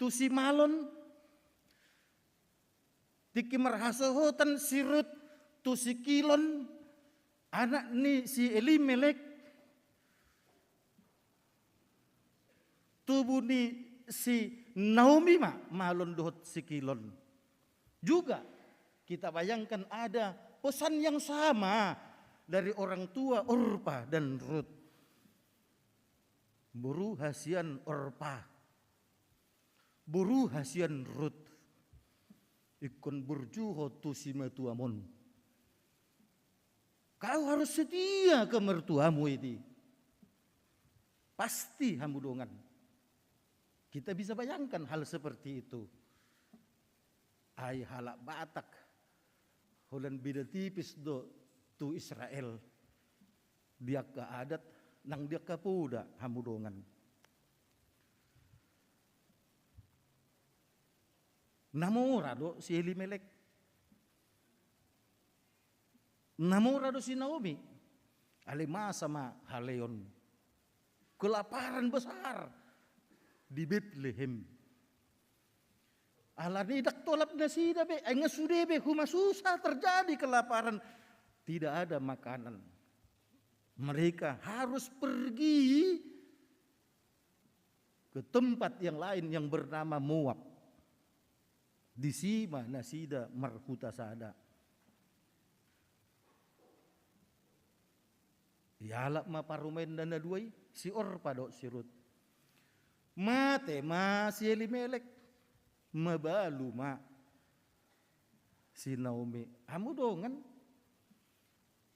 [SPEAKER 5] tu si Malon tiki marhasohotan si Rut tu si Kilon anak ni si Elimelek tubuh ni si Naomi Malon dohot si Kilon juga. Kita bayangkan ada pesan yang sama dari orang tua Orpa dan Rut. Buru hasian Orpa, buru hasian Rut, ikon burjuho tu si mertuamon. Kau harus setia ke mertuamu ini. Pasti hamudongan. Kita bisa bayangkan hal seperti itu. Ai halak Batak. Holan bida tipis do tu Israel. Dia ke adat nang dia ke puda hamudongan. Namora do si Elimelek. Namora do si Naomi. Alima sama Haleon. Kelaparan besar di Bethlehem. Alani dak tolap nasida be, ay ngasude be, humasusah terjadi kelaparan. Tidak ada makanan. Mereka harus pergi ke tempat yang lain yang bernama Moab. Di Sima nasida marhutasada. Yalak ma parumen dan naduai si Orpa do si Rut. Mate ma si Elimelek. Mabalu si Naomi. Amu dongan.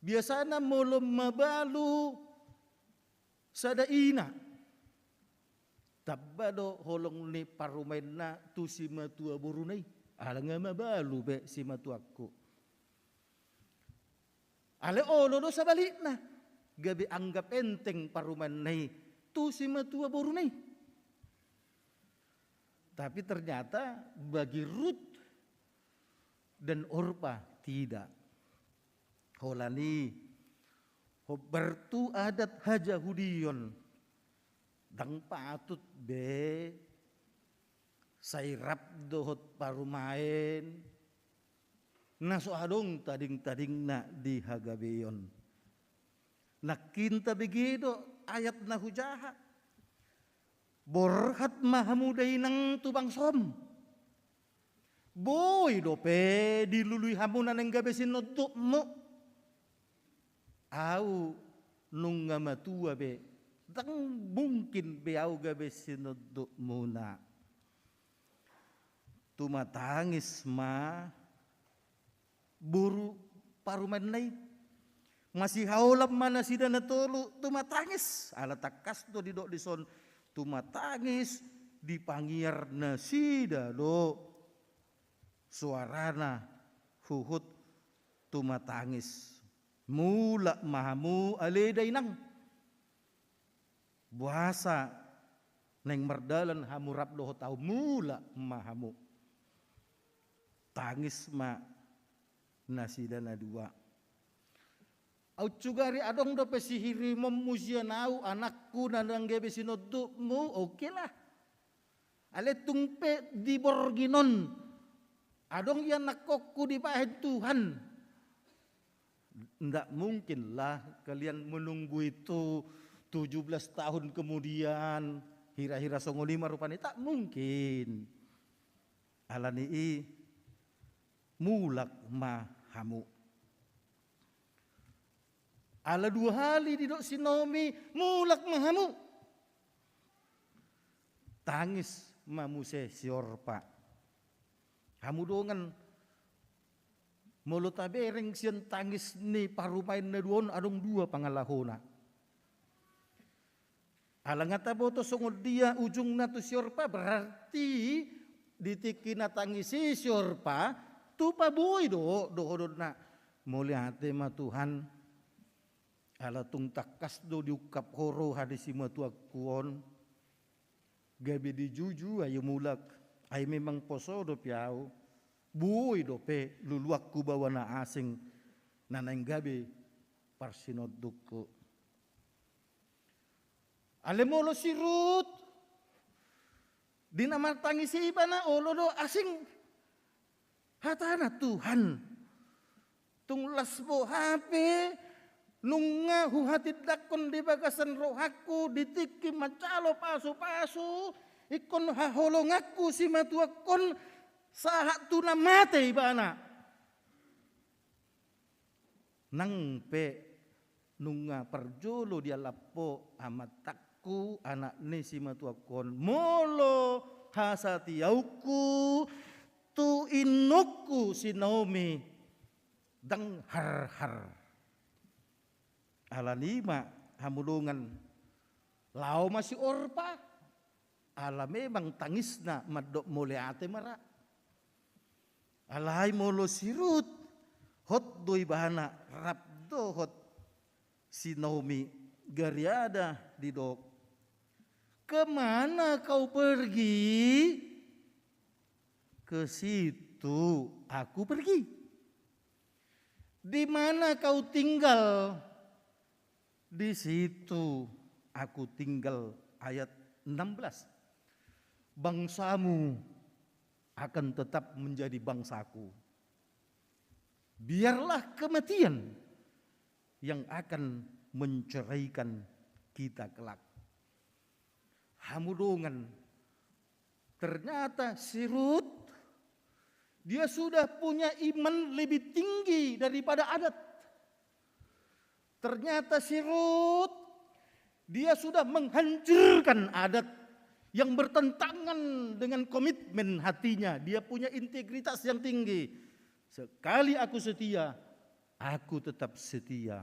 [SPEAKER 5] Biasanya molom mabalu sada ina. Tabado holong ni parumain na tu si matua burunay. Alang nga mabalu be si matuaku. Ale olo do sa balik na. Gabi anggap enteng parumain na tu si matua burunay. Tapi ternyata bagi Rut dan Orpa tidak. Holani bertu adat haja hudion. Dang patut be sairap dohot parumain. Naso adong tading-tading na di hagabeyon. Nakinta begido ayat na hujaha. Borhat mahamuday ng tubang som. Boy dope diluluy hamunan ng gabi sinodok mo. Aw nung nga matua be. Dang mungkin be aw gabi sinodok mo na. Tumatangis ma. Buru parumanay. Masih haulam mana sida natulu. Tumatangis. Ala takas do di dok di son. Tumatangis di pangiar nasida do suarana huhut tumatangis mula mahamu aleday nang buasa neng merdalan hamurap do tau mula mahamu tangis ma nasida na dua. Au cugari adong do pesihiri memusia nau anakku nanang gebe sinodukmu oke lah. Ale tungpe di borginon. Adong yan nakokku di bahan Tuhan. Ndak mungkin lah kalian menunggu itu 17 tahun kemudian hira-hira songo lima rupanya tak mungkin. Alani mulak mahamu. Ala 2 hali di dok sinomi mulak mahamu. Tangis mamuse siorpa. Hamu dongan mulut tabereng sian tangis ni parumain na duon adong 2 pangalahona. Alang ngata boto songod dia ujung na tu siorpa berarti ditiki na tangisi siorpa tu paboy do na muliate ma Tuhan ala tung takas do diukap horo hadisi ma tu akuon gabi di juju ayo mulak ay memang poso do piao buoy do pe luluak ku bawa na asing nanang gabi parsinod duko. Alemolo si Ruth. Di nama tangisi iba na olo do asing. Hatana Tuhan. Tunglas mo hape. Nunga huhatid dakon di bagasan rohaku. Ditiki macalo paso-paso. Ikon haholong aku si matuakon. Sahat tu na mate iba na. Nang pe. Nunga perjolo dia lapo amatak. Anak ni si matuakon molo hasatiauku tu inukku si Naomi dang har ala 5 hamulungan lao masih Orpa ala memang tangis na madok moleate mara alai molo sirut hot doi bahana rabdo hot si Naomi gariada di dok. Kemana kau pergi? Ke situ aku pergi. Di mana kau tinggal? Di situ aku tinggal. Ayat 16. Bangsamu akan tetap menjadi bangsaku. Biarlah kematian yang akan menceraikan kita kelak. Hamudongan. Ternyata si Ruth dia sudah punya iman lebih tinggi daripada adat. Ternyata si Ruth dia sudah menghancurkan adat yang bertentangan dengan komitmen hatinya. Dia punya integritas yang tinggi. Sekali aku setia, aku tetap setia.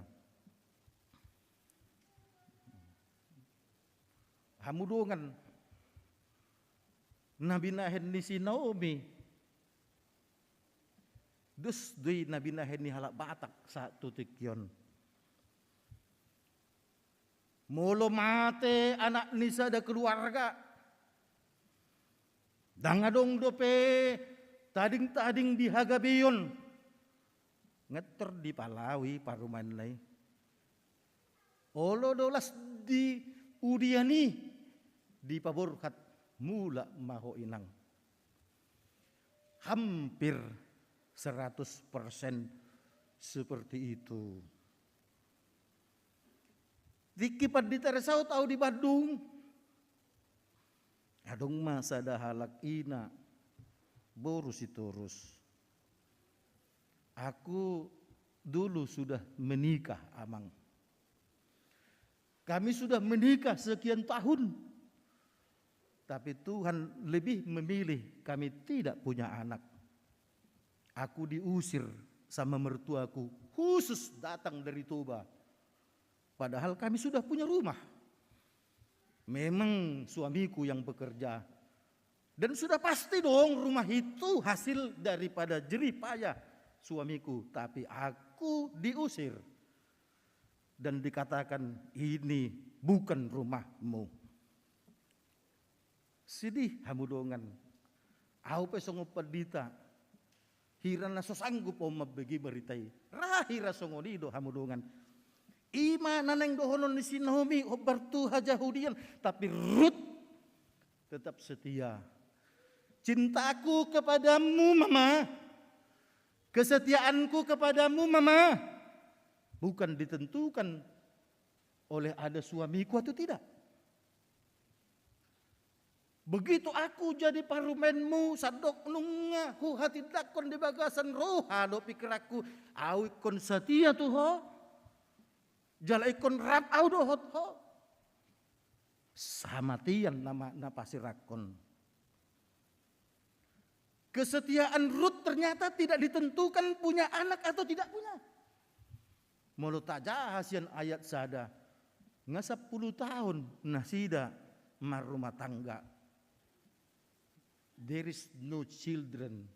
[SPEAKER 5] Hamudongan Nabi nahen ni si Naomi dus dui Nabi nahen ni halak batak saat tutikyon molo mate anak nisa da keluarga dangadong dope tading di Hagabeyon ngeter di Palawi paruman lay olo dolas di Udiani di paborkat mula maho inang. Hampir 100% seperti itu. Dikipat di Teresau tahu di Bandung. Adong masa dah halak ina borus iturus. Aku dulu sudah menikah amang. Kami sudah menikah sekian tahun. Tapi Tuhan lebih memilih kami tidak punya anak. Aku diusir sama mertuaku khusus datang dari Toba. Padahal kami sudah punya rumah. Memang suamiku yang bekerja. Dan sudah pasti dong rumah itu hasil daripada jerih payah suamiku. Tapi aku diusir. Dan dikatakan ini bukan rumahmu. Sedih hamudongan. Aku pesongo pedita. Hira na sosanggup o mabegi beritai. Rahira songo nido hamudongan. Ima naneng dohonon ni si Naomi obartu hajahudian. Tapi Ruth tetap setia. Cintaku kepadamu mama. Kesetiaanku kepadamu mama. Bukan ditentukan oleh ada suamiku atau tidak? Begitu aku jadi parumenmu sadok nunga hu hati dakon di bagasan roha do pikir aku au ikon setia tu ho jala ikon rap au do hot ho samatian nama napasirakon. Kesetiaan Ruth ternyata tidak ditentukan punya anak atau tidak punya. Mulut aja hasian ayat sada nga 10 tahun nasida marumah tangga. There is no children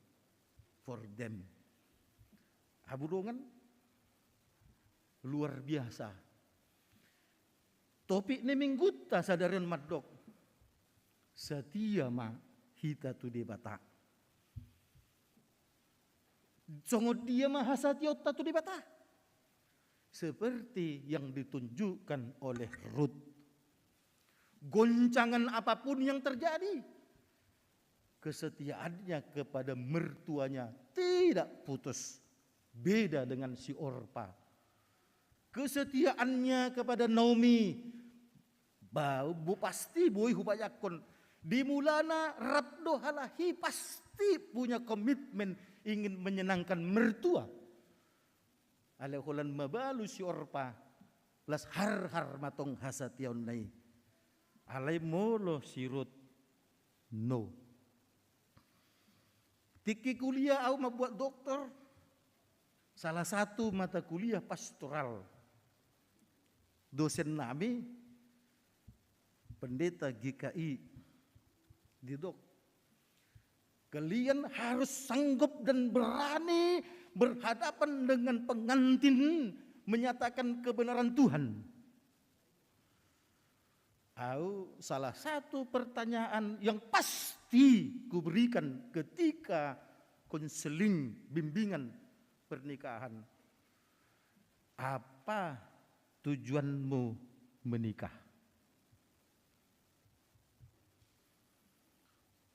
[SPEAKER 5] for them. Abudongan luar biasa. Topik ni mingguta sadaran madok. Setia ma hita tu debata. Songod dia mah hasatiota tu debata. Seperti yang ditunjukkan oleh Ruth. Goncangan apapun yang terjadi, kesetiaannya kepada mertuanya tidak putus. Beda dengan si Orpa. Kesetiaannya kepada Naomi bu pasti boy hubayakon. Dimulana rabdo halahi pasti punya komitmen ingin menyenangkan mertua. Alehulan mabalu si Orpa plus har matong hasation nai. Alay molo si Ruth no. Tiki kuliah au membuat dokter. Salah satu mata kuliah pastoral. Dosen nami pendeta GKI didok. Kalian harus sanggup dan berani berhadapan dengan pengantin menyatakan kebenaran Tuhan. Au salah satu pertanyaan yang pasti kuberikan ketika konseling bimbingan pernikahan. Apa tujuanmu menikah?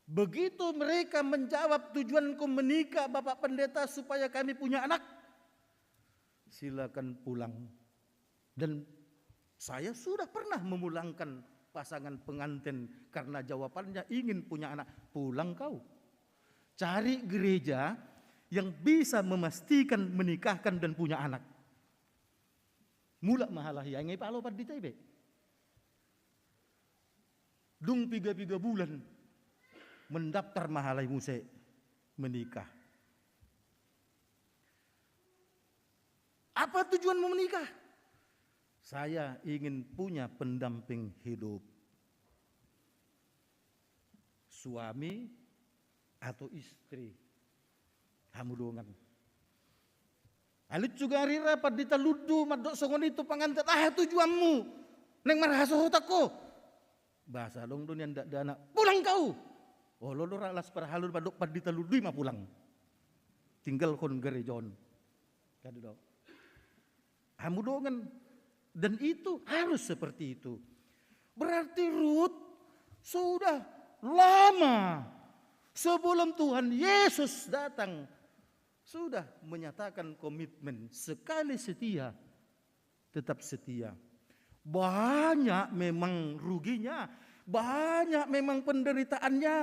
[SPEAKER 5] Begitu mereka menjawab tujuanku menikah Bapak Pendeta supaya kami punya anak. Silakan pulang. Dan saya sudah pernah memulangkan pasangan pengantin karena jawabannya ingin punya anak. Pulang kau. Cari gereja yang bisa memastikan menikahkan dan punya anak. Mula mahalah yang palo pad di tebe. Dung 3 bulan mendaftar mahalai muse menikah. Apa tujuanmu menikah? Saya ingin punya pendamping hidup. Suami atau istri. Hamudongan. Alit juga hari rapat ditaludu madok songon itu pangantet. Tujuanmu. Neng marhasohot ako. Bahasa dong dunia ndak dana. Pulang kau. Oh lolo ralas perhalun padok pad ditaludu mah pulang. Tinggal kon gerejon. Kado dong. Hamudongan. Dan itu harus seperti itu. Berarti Ruth sudah lama sebelum Tuhan Yesus datang sudah menyatakan komitmen sekali setia tetap setia. Banyak memang ruginya, banyak memang penderitaannya,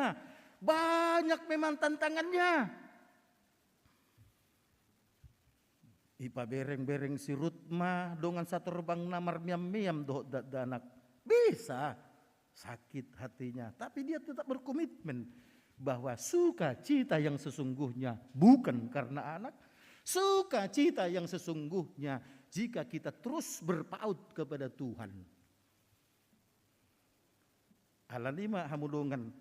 [SPEAKER 5] banyak memang tantangannya. Ipa bereng-bereng si Ruth mah dongan satu rebang namar miam-miam doh danak. Bisa sakit hatinya, tapi dia tetap berkomitmen bahwa sukacita yang sesungguhnya bukan karena anak, sukacita yang sesungguhnya jika kita terus berpaut kepada Tuhan. Alalima hamudongan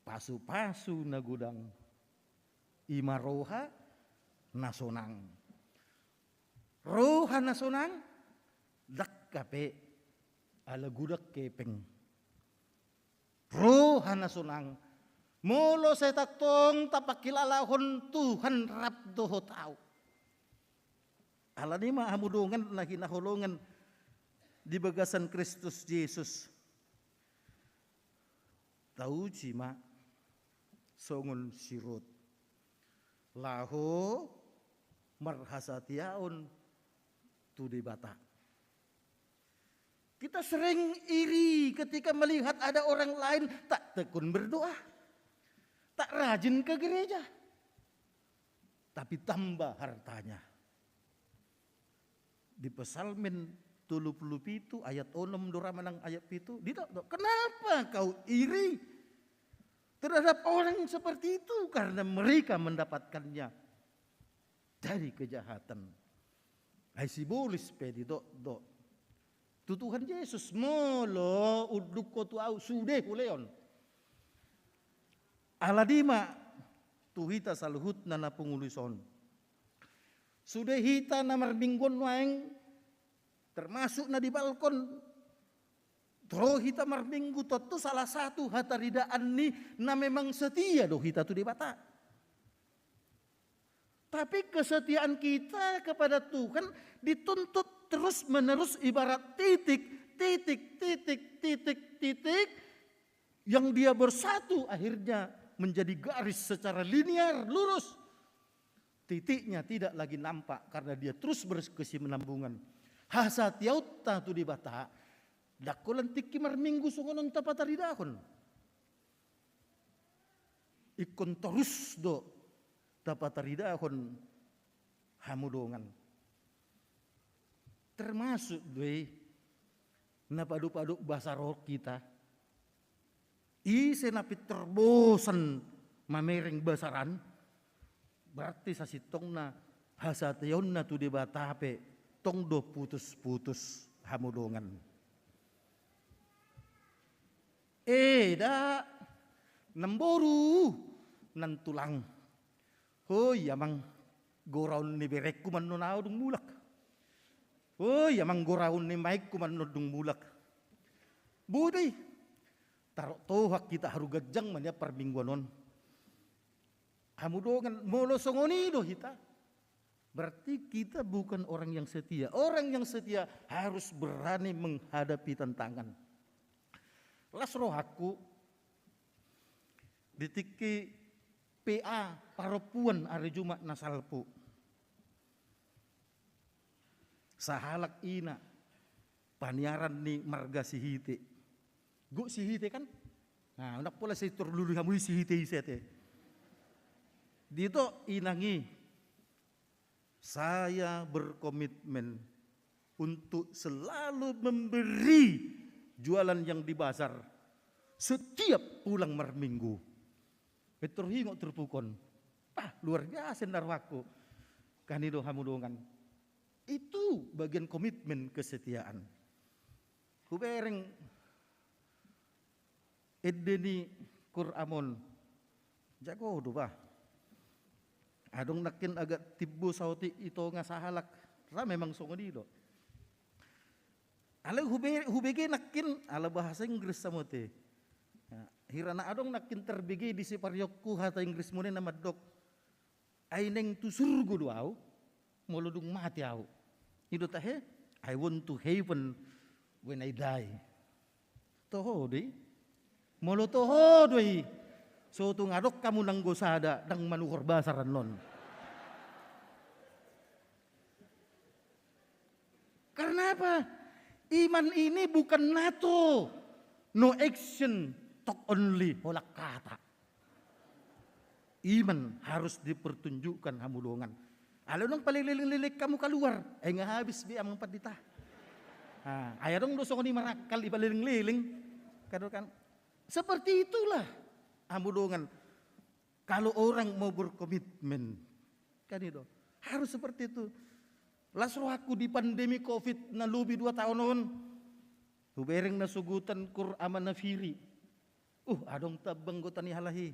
[SPEAKER 5] pasu-pasu nagudang imaroha nasonang. Roha nasonang dak kape ala gudak kepeng. Roha nasonang molo saya taktong tapakilalahon Tuhan rabdo tau. Ala ni mah hamudongan lagi naholongan di bagasan Kristus Yesus. Tahu cima songon sirot. Laho marhasatiaon tu di bata. Kita sering iri ketika melihat ada orang lain tak tekun berdoa, tak rajin ke gereja, tapi tambah hartanya. Di Pesalmin 37 ayat 6 dora menang ayat itu, kenapa kau iri terhadap orang seperti itu? Karena mereka mendapatkannya dari kejahatan. Ay sibulis pedi do. Tu Tuhan Yesus molo uduk ko tu au sude kuleon. Aladima tuhita saluhut na penguluson. Sudah hita na marbinggon waeng termasuk na di balkon. Tro hita marbinggu tu salah satu hataridaan ni na memang setia do hita tu di bata. Tapi kesetiaan kita kepada Tuhan dituntut terus menerus ibarat titik yang dia bersatu akhirnya menjadi garis secara linear lurus. Titiknya tidak lagi nampak karena dia terus berkesinambungan. Hasa tiauta tu di bata dakolan tiki marminggu sungonon tapataridakon. Ikon terus do tapataridakon hamudongan. Termasuk doi napadu-padu bahasa roh kita. Ise napi terbosan mamereng basaran. Berarti sasitong na hasatayon na tu di batape tong do putus-putus hamudongan. Da namboru nan tulang. Hoy amang goraun ni berek kuman nunao dung mulak. Hoy amang goraun ni maik kuman nudung mulak. Budai tarok tohak kita haru gajang manya perbingguanon. Hamudongan molo songoni do kita. Berarti kita bukan orang yang setia. Orang yang setia harus berani menghadapi tantangan. Las rohaku ditiki PA paropuan hari Jumat nasalpu. Sahalak ina paniaran ni marga sihite. Gu sihite kan? Nah, unak pula saya terlulu kamu sihite isete. Dito inangi saya berkomitmen untuk selalu memberi jualan yang di pasar setiap pulang marminggu. Terhingok terpukon. Luar biasa narwaku. Kanido hamudongan. Itu bagian komitmen kesetiaan. Kubereng edeni kuramon. Jago do ba. Adong nakin agak tibu sauti ito nga sahalak. Ra memang songodido. Ala hubege nakin ala bahasa Inggris samote. Hirana adong nakin terbigi di si paryokku hata Inggris mune na madok. Ay neng tu surgo do au, molodung mati au. Ido tahe, I want to heaven when I die. Toho di, molo toho doi. So tu ngadok kamu nang gosada nang manuhor basaran non. Karena apa? Iman ini bukan NATO, no action. Talk only, holak kata. Iman harus dipertunjukkan hamudongan. Alam nang palililing-lilik kamu keluar, nga habis bi amang padita. Ayah dong doso ko ni marakal ipaliling-liling. Kan? Seperti itulah hamudongan. Kalau orang mau berkomitmen, kan itu harus seperti itu. Lasro aku di pandemi COVID na lubi 2 tahun noon. Hubereng na sugutan kur aman na firi. Adong tabang gotan ihalahi.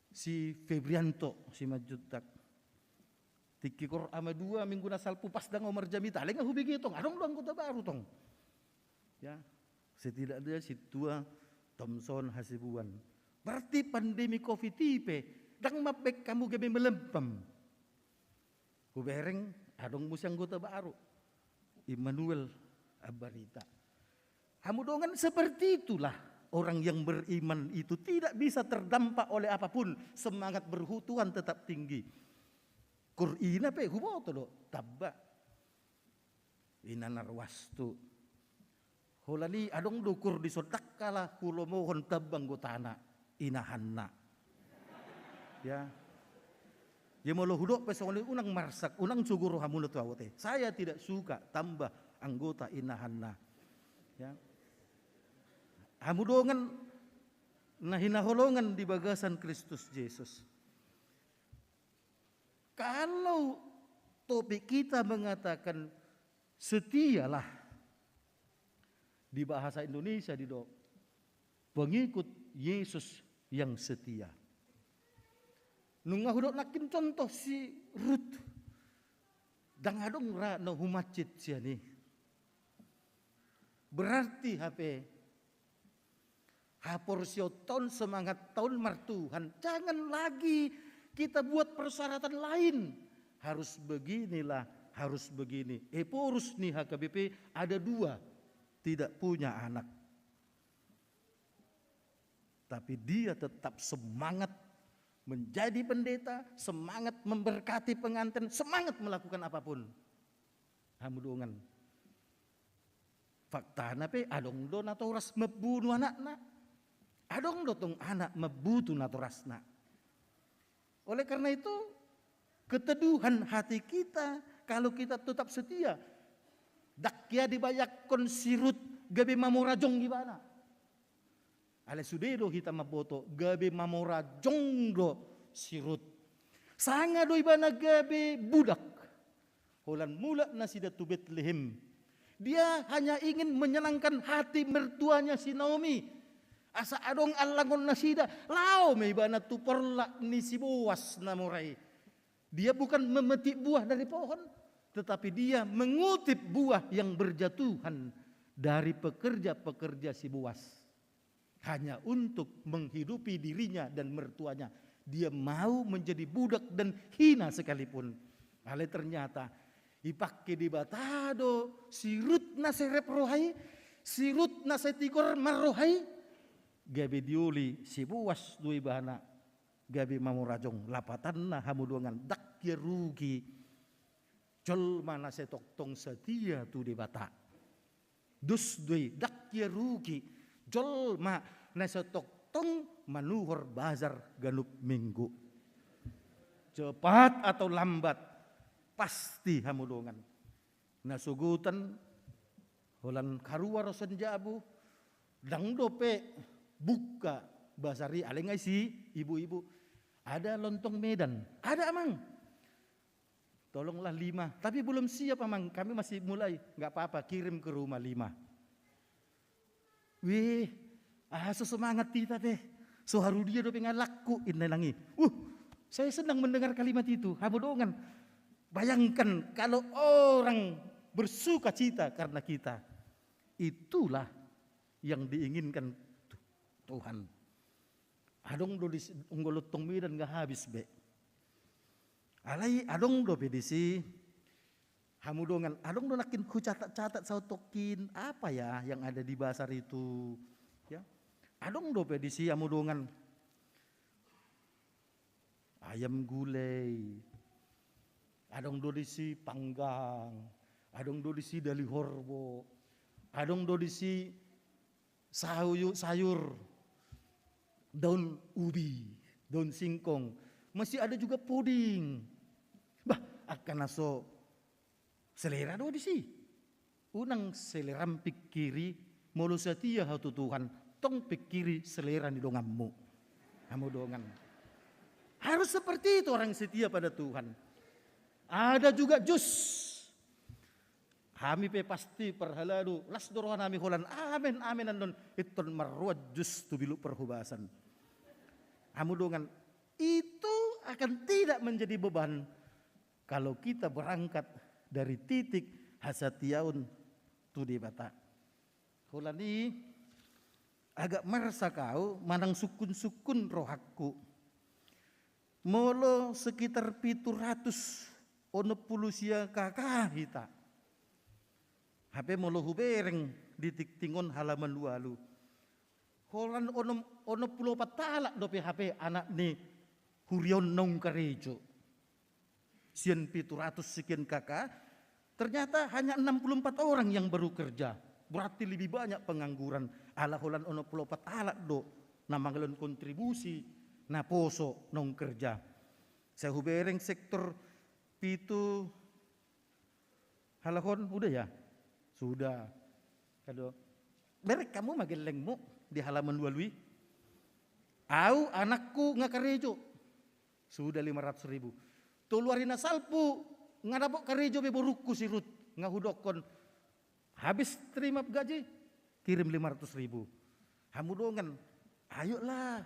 [SPEAKER 5] Si Febrianto, si Majutak. Tikikor ama 2 minggu na salpu pas dang Omar Jamita. Aling nga hubigi itong, adong doang kota baru tong. Ya, setidaknya si tua Thomson Hasibuan. Berarti pandemi COVID tipe, dang mapek kamu gabi melempam. Hubereng, adong musyang kota baru. Immanuel Abarita. Hamudongan seperti itulah orang yang beriman itu tidak bisa terdampak oleh apapun. Semangat berhutuan tetap tinggi. Kur'ina pe huboto do tabba. inanar wastu. Holani adong dukur di sodak kala kulo mohon tabang gotana inahanna. Ya. Ya molo hudok pesongoli unang marsak, unang suguro hamunot wawote. Saya tidak suka tambah anggota inahanna. Ya. Hamudongan na hinaholongan di bagasan Kristus Yesus. Kalau topik kita mengatakan setialah, di bahasa Indonesia di dok, pengikut Yesus yang setia. Nungah hudok nakin contoh si Ruth, dang adong ra no humacit sia nih. Berarti HP haporsio tahun semangat tahun martuhan, jangan lagi kita buat persyaratan lain. Harus beginilah, harus begini. Porus nih HKBP ada 2. Tidak punya anak, tapi dia tetap semangat menjadi pendeta, semangat memberkati pengantin, semangat melakukan apapun. Hamudongan. Fakta nape adong do natoras membunuh anakna, adong do tong anak mebutuh natorasna. Oleh karena itu keteduhan hati kita kalau kita tetap setia. Dakya dibayak konsirut gabe mamorajong gimana? Ale sudedo kita maboto gabe mamorajong do sirut. Sanga do ibana gabe budak. Holan mula na sida tu Bethlehem. Dia hanya ingin menyenangkan hati mertuanya si Naomi. Asa adong alangon na sida lao may ibana tu porla ni si Boas na murai. Dia bukan memetik buah dari pohon, tetapi dia mengutip buah yang berjatuhan dari pekerja-pekerja si Boas. Hanya untuk menghidupi dirinya dan mertuanya. Dia mau menjadi budak dan hina sekalipun. Ale ternyata ipake di batado sirut na serep rohai, sirut na setikor marohai. Gabi diuli si Boas dui bahana gabi mamurajong lapatan na hamudongan dak ya rugi. Jol mana setok tong setia tu di bata. Dus dui dak ya rugi. Jol ma na setok tong manuhor bazar ganup minggu. Cepat atau lambat pasti hamudongan. Nasugutan holan karuar senjabu dang dope buka basari alengai si ibu-ibu. Ada lontong Medan, ada amang. Tolonglah 5, tapi belum siap amang, kami masih mulai, nggak apa-apa, kirim ke rumah 5. Wih, semangat kita teh, soharu dia do pengen laku innelangi. Saya senang mendengar kalimat itu, hamudongan. Bayangkan kalau orang bersuka cita karena kita, itulah yang diinginkan Tuhan. Adong do di unggolotong Medan nggak habis be. Alai adong do pedisi hamudongan adong do nakin ku catat sautokin apa ya yang ada di basar itu ya adong do pedisi hamudongan ayam gulai adong do disi panggang adong do disi dali horbo adong do disi sayur daun ubi daun singkong. Masih ada juga puding. Bah, akan aso selera do di si. Unang seleram pikiri mulu setia hatu Tuhan, tong pikiri selera di dongammu. Kamu dongan. Harus seperti itu orang setia pada Tuhan. Ada juga jus. Kami pe pasti perhaladu las dorohan kami holan amin amin andon iton marruat jus tu bilu perhubasan. Kamu dongan itu akan tidak menjadi beban kalau kita berangkat dari titik hasatiaun tu di bata. Hulani agak merasa kau manang sukun-sukun rohaku. Molo sekitar 700 ono pulusia kakak kita. HP molo hubereng di tiktingon halaman lualu. Holan ono pulau patala dope HP anak ni Hurion nong karejo. Sian 700 sekian kakak Ternyata hanya 64 orang yang baru kerja. Berarti lebih banyak pengangguran. Ala holan ono pelopat alat do. Namanggalon kontribusi. Na poso nong kerja. Saya hubereng sektor pitu. Halahon udah ya? Sudah. Kado. Mereka kamu mageleng mo di halaman walui. Au anakku ngakarejo. Sudah 500.000. Tuluarina salpu. Ngadapok karejo beborukku sirut. Ngahudokon. Habis terima gaji. Kirim 500.000. Hamudongan. Ayolah.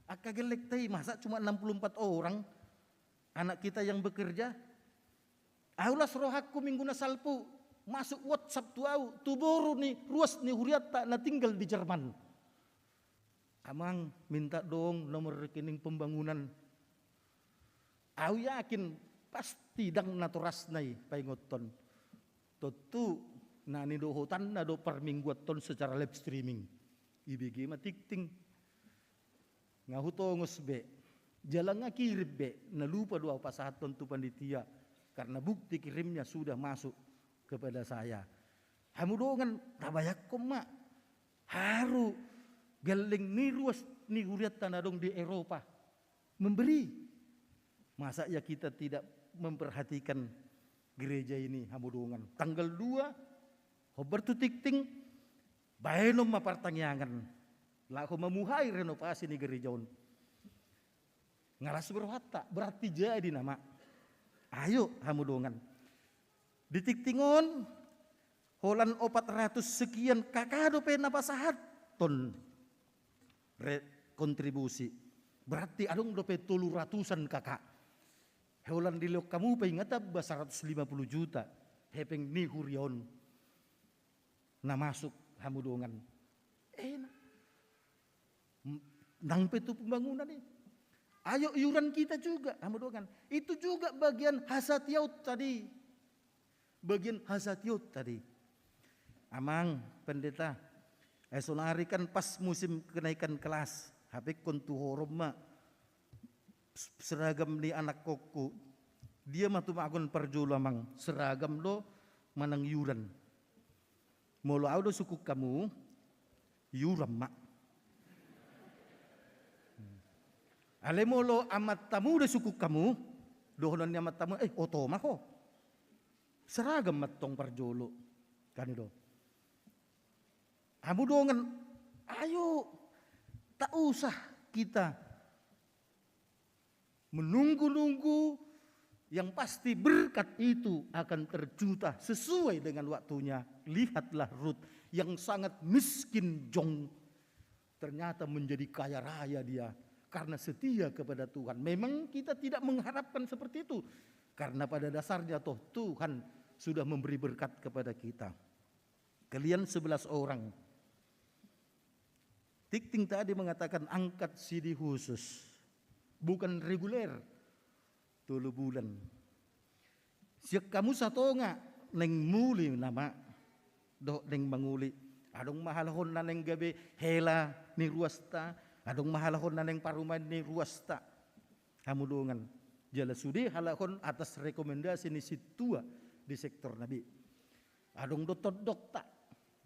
[SPEAKER 5] Akagelek tay. Masa cuma 64 orang. Anak kita yang bekerja. Aulah serohaku minggu na salpu. Masuk WhatsApp tu au. Tuburu nih. Ruas nih huriata na tinggal di Jerman. Amang minta dong nomor rekening pembangunan. Au yakin pasti dang naturas nai paingoton. Totu nani do hotan na do per mingguaton secara live streaming. IBG matikting. Ngahutongos be. Jalan ngakirib be. Nalupa doa pasahaton tu panitia. Karena bukti kirimnya sudah masuk kepada saya. Hamudongan tabayak ko mak. Haru galing ni ruas ni huriat tanadong di Eropa. Memberi. Masa ya kita tidak memperhatikan gereja ini hamudongan. Tanggal 2 hober tu tikting baenom mapartangyangan. Lako mamuhay renovasi ni gerejaon. Ngaras berwata berarti jadi nama. Ayo hamudongan. Ditiktingon holan 400 sekian kakado pe napasahat ton kontribusi. Berarti adong dope 300-an kakak. Holan dilok kamu pe ingata 150 juta. Hepeng ni hurion. Na masuk hamudongan. Nang petu pembangunan ini. Ayo iuran kita juga hamudongan. Itu juga bagian hasatiaut tadi. Bagian hasatiaut tadi. Amang pendeta. Esonari kan pas musim kenaikan kelas. Habis kontu horoma. Seragam ni anak koko. Dia matu magon perjolo amang. Seragam do manang iuran. Molo au do suku kamu. Iuran mak. Ale molo amat tamu do suku kamu. Dohonan ni amat tamu. Otoma ko. Seragam matong perjolo. Kanido. Amu dongan. Ayo. Tak usah kita menunggu-nunggu. Yang pasti berkat itu akan terjuta sesuai dengan waktunya. Lihatlah Ruth yang sangat miskin jong. Ternyata menjadi kaya raya dia. Karena setia kepada Tuhan. Memang kita tidak mengharapkan seperti itu. Karena pada dasarnya toh Tuhan sudah memberi berkat kepada kita. Kalian 11 orang. Tikting tadi mengatakan angkat sidi khusus. Bukan reguler. 3 bulan. Siak kamu satonga neng muli nama. Dok neng manguli. Adong mahalahon na neng gabi hela ni ruasta. Adong mahalahon na neng paruman ni ruasta. Hamudongan. Jala sudi halahon atas rekomendasi ni situa di sektor nabi. Adong dok tak.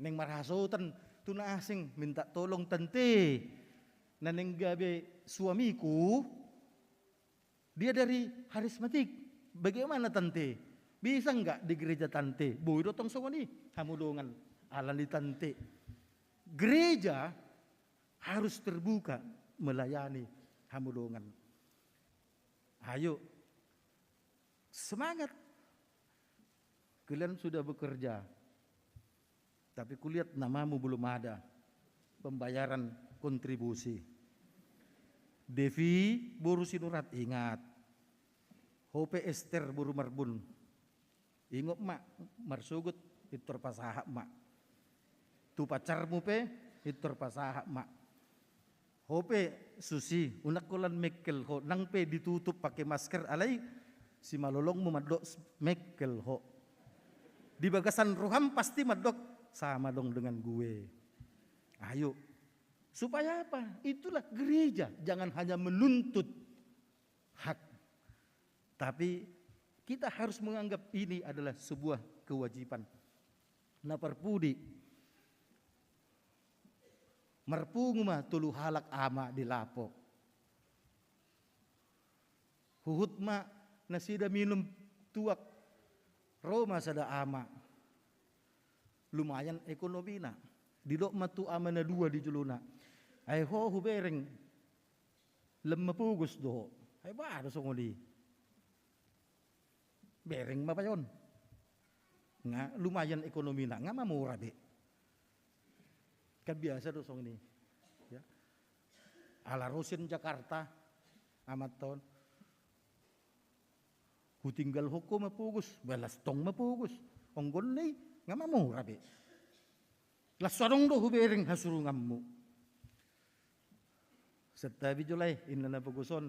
[SPEAKER 5] Neng marhasotan tuna asing minta tolong tante. Na neng gabi suamiku. Dia dari harismatik. Bagaimana tante? Bisa enggak di gereja tante? Boy dotong sama nih. Hamudongan. Alan di tante. Gereja harus terbuka melayani hamudongan. Ayo. Semangat. Kalian sudah bekerja. Tapi kulihat namamu belum ada. Pembayaran kontribusi. Devi buru sinurat ingat. Hope Esther buru marbun. Ingot mak marsugut itu terpasaha mak. Tu pacarmu pe itu terpasaha mak. Hope Susi unak kulan mekel ho nang pe ditutup pakai masker alai si malolong memadok mekel ho. Di bagasan roham pasti madok sama dong dengan gue. Ayo. Supaya apa? Itulah gereja. Jangan hanya menuntut hak. Tapi kita harus menganggap ini adalah sebuah kewajiban. Na perpudi marpunguma tulu halak ama di lapo. Huhut ma nasida minum tuak Roma sada ama. Lumayan ekonomi na. Didok matu ama na dua di juluna. Ay ho hubereng lemapugus do. Ay ba songoli. Bereng mapayon. Nga lumayan ekonomi na nga mamura be. Kan biasa dosong ini. Ya. Ala Rosin Jakarta amat tahun. Ku tinggal hukum mapugus, balas tong mapugus. Onggon ni nga mamura be. Lasarong do hubereng hasurungammu. Setabi julay inna puguson.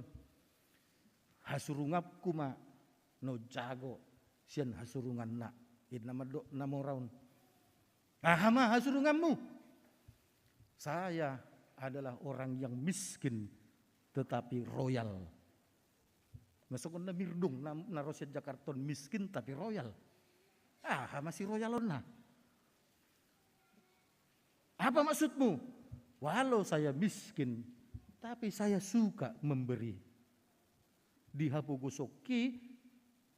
[SPEAKER 5] Hasurungap kuma no jago sian hasurungan na. Inna madok namoraun. Ahama hasurungammu. Saya adalah orang yang miskin tetapi royal. Masukon na mirdung na Rosyad Jakarta miskin tapi royal. Masih royalon na. Apa maksudmu? Walau saya miskin tapi saya suka memberi. Di hapugusoki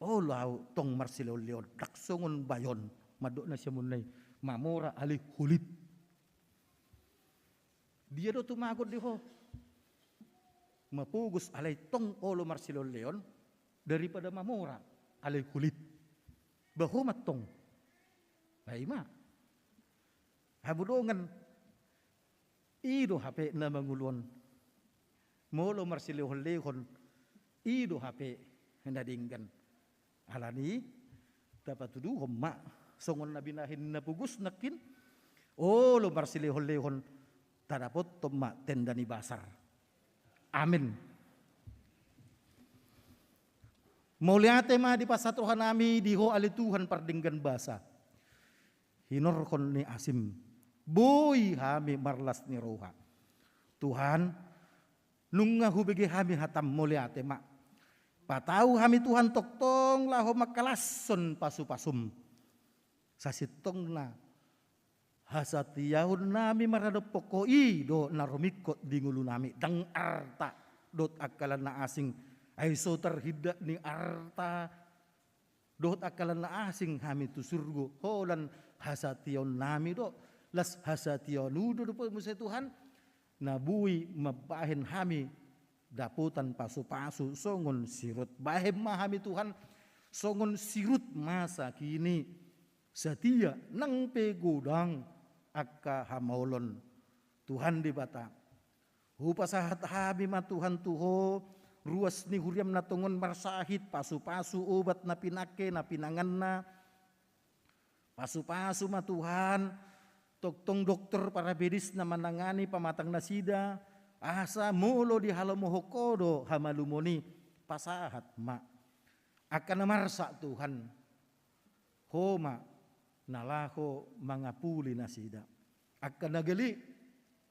[SPEAKER 5] lau tong Marcelo Leon daksongon bayon madok na siya munay mamora alih hulit. Dia do tumagot di ho. Mapugus alay tong olo Marcelo Leon daripada mamora alay kulit. Bahu matong. Baima. Habudongan ido HP na mangulon. Molo Marcelo Leon ido HP nadinggan. Alani dapat tuduh homma songon na binahin na pugus nakin. Olo Marcelo Leon tadapot tomma tenda ni basar. Amin. Mauliate ma di pasatuhan nami diho ali Tuhan pardinggan basa. Hinorkon ni asim. Boy hami marlas ni roha. Tuhan nunga hubigi hami hatam mauliate ma. Patau hami Tuhan toktong laho makalason pasu-pasum. Sasitong na hasatiyahun nami marado pokoi do naromikot di ngulu nami dang arta dot akalan na asing ay so terhida ni arta dot akalan na asing hami tu surgo holan hasatiyon nami do las hasatiyon nudo do po musa Tuhan nabui mabahin hami daputan pasu-pasu songon sirut bahem mahami Tuhan songon sirut masa kini setia nang pegodang akka hamaulon Tuhan di bata. Hupasahat habi ma Tuhan tuho ruas ni huriam na tungon marsahit pasu-pasu obat na pinake na pinangan na pasu-pasu ma Tuhan toktong dokter para bedis na manangani pamatang nasida asa mulo di halamu hokodo hamalumoni pasahat ma akan marsa Tuhan homa nalaho mangapuli nasida. Akan nagali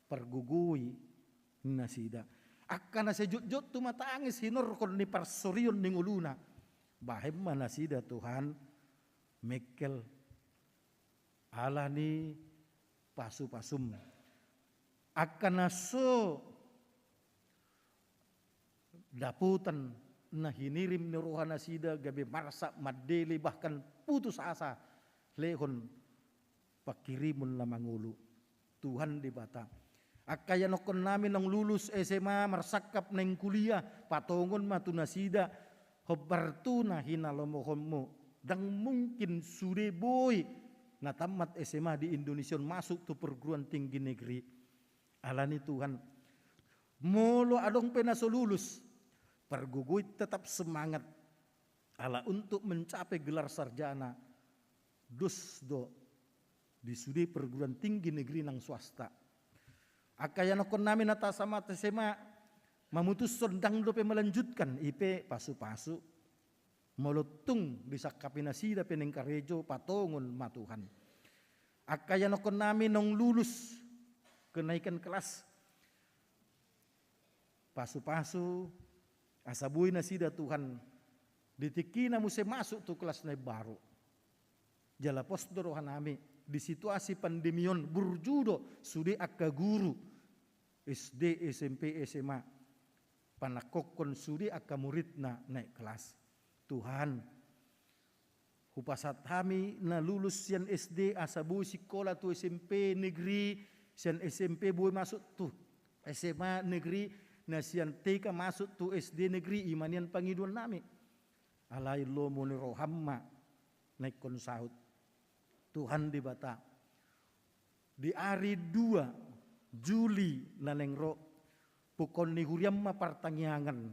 [SPEAKER 5] pergugui nasida. Akan nasejut-jut tumatangis hinorkon ni parsorion ning uluna. Bahem manasida Tuhan mekel alani pasu-pasum. Akan naso daputan na hinirim ni rohana sida gabi marsa madeli bahkan putus asa. Lehon pakirimun na mangulu Tuhan di bata akaya nokon namin nang lulus SMA marsakap neng kuliah patongon matunasida hobartuna hinalomohon mo dang mungkin sude boy na tamat SMA di Indonesia masuk tu perguruan tinggi negeri alani Tuhan molo adong penaso lulus perguguit tetap semangat ala untuk mencapai gelar sarjana dus do di sudi perguruan tinggi negeri nang swasta. Akaya nokon namin nata sama SMA mamutus sondang dope melanjutkan IP pasu-pasu molutung bisa kapinasida peneng karejo patongon matuhan. Akaya nokon namin nong lulus kenaikan kelas pasu-pasu asabuy na sida Tuhan ditikina mo masuk tu kelas na baru. Jala posdo rohanami di situasi pandemion burjudo sude akka guru SD, SMP, SMA panakokon sude akka muridna naik kelas. Tuhan, hupasat kami na lulus sian SD asa boy sekolah tu SMP negeri, sian SMP boy masuk tu SMA negeri, na sian TK masuk tu SD negeri, imanian pangiduan nami. Alai lo moni rohamma naik kon sahut. Tuhan di bata. Di hari 2 Juli naneng ro pukon ni huriam ma pertangyangan.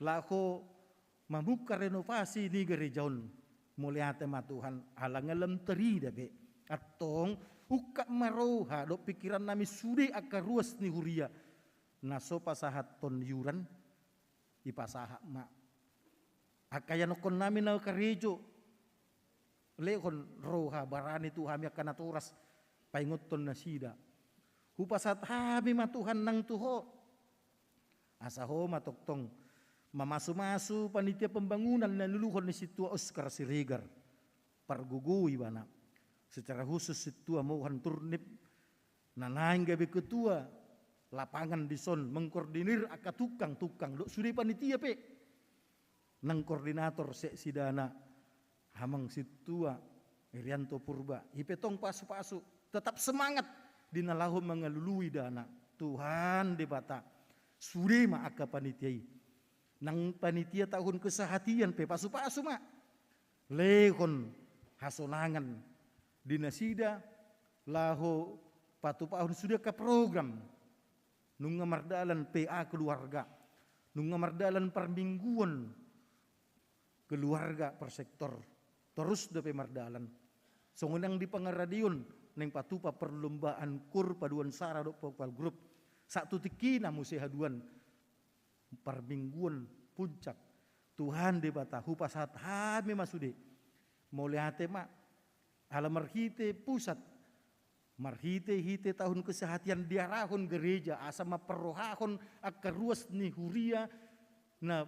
[SPEAKER 5] Lako mabuka renovasi di gerejaon. Muliate ma Tuhan alangalam teri dabe. Atong uka maroha do pikiran nami sude aka ruas ni huria. Naso pasahat ton yuran ipasaha ma. Akayan kon nami na karejo. Lehon roha barani Tuhan akan naturas paingoton na sida. Hupasat habi ma Tuhan nang tuho. Asaho matoktong mamasu-masu panitia pembangunan na nuluhon ni situa Oscar Siregar. Pargugui bana. Secara khusus situa Mohan Turnip nanaing gabi ketua lapangan di son mengkoordinir aka tukang-tukang do sudah panitia pe. Nang koordinator sidana hamang situa Irianto Purba hipetong pasu-pasu tetap semangat dinalahom mengalului dana Tuhan di bata sude ma aka panitiai nang panitia tahun kesehatian pe pasu-pasu ma lehon hasonangan dinasida laho patu pahun sudah ke program nunga mardalan PA keluarga nunga mardalan permingguan keluarga per sektor terus dapat mardalan. Songonang di pangaradion neng patupa perlombaan kur paduan sara do popal grup. Satu tikina musehaduan permingguan puncak. Tuhan di bata hupasat hame masude. Moliate ma ala marhite pusat. Marhite tahun kesehatian diarahon gereja asa maperrohahon akaruas ni huria na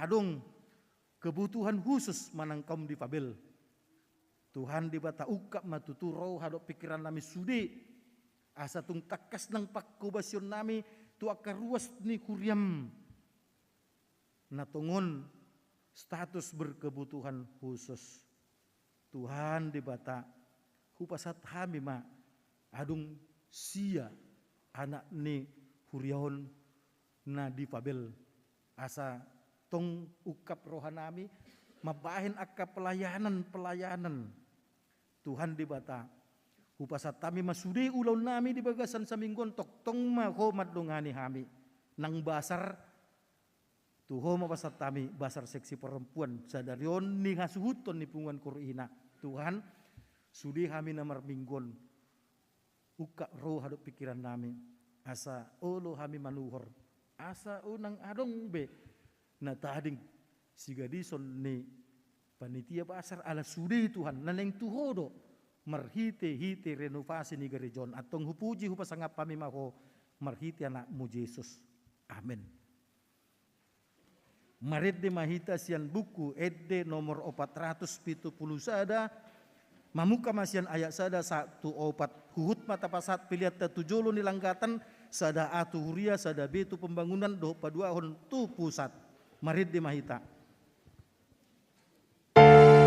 [SPEAKER 5] adong kebutuhan khusus manang kaum difabel. Tuhan di bata ukap matuturo hadok pikiran nami sude. Asa tung takas nang pakubasyon nami tu akaruas ni kuriam. Natungon status berkebutuhan khusus. Tuhan di bata hupasat hami ma adung sia anak ni huriahon na difabel. Asa tong ukap rohanami mabahin akka pelayanan Tuhan di bata hupasat kami masude ulaw nami di bagasan sa minggon tok tong mahomat dongani hami nang basar tuho mapasat kami basar seksi perempuan sadarion ni hasuhuton ni pungan kurina Tuhan sudi kami namar minggon uka roh hadap pikiran nami asa olo kami manuhor asa unang adong be na tading sigadison ni panitia pasar ala sude Tuhan naneng tuhodo marhite renovasi ni gerejon atong hupuji hupasangap kami mako marhite anakmu Yesus amen. Marit de mahita sian buku edde nomor 470 sada mamuka masian ayat sada 1 opat huhut mata pasat pilihat tujolo nilanggatan sada atu huria sada betu pembangunan 22 hon tu pusat. Marit di mahita.
[SPEAKER 2] Bye.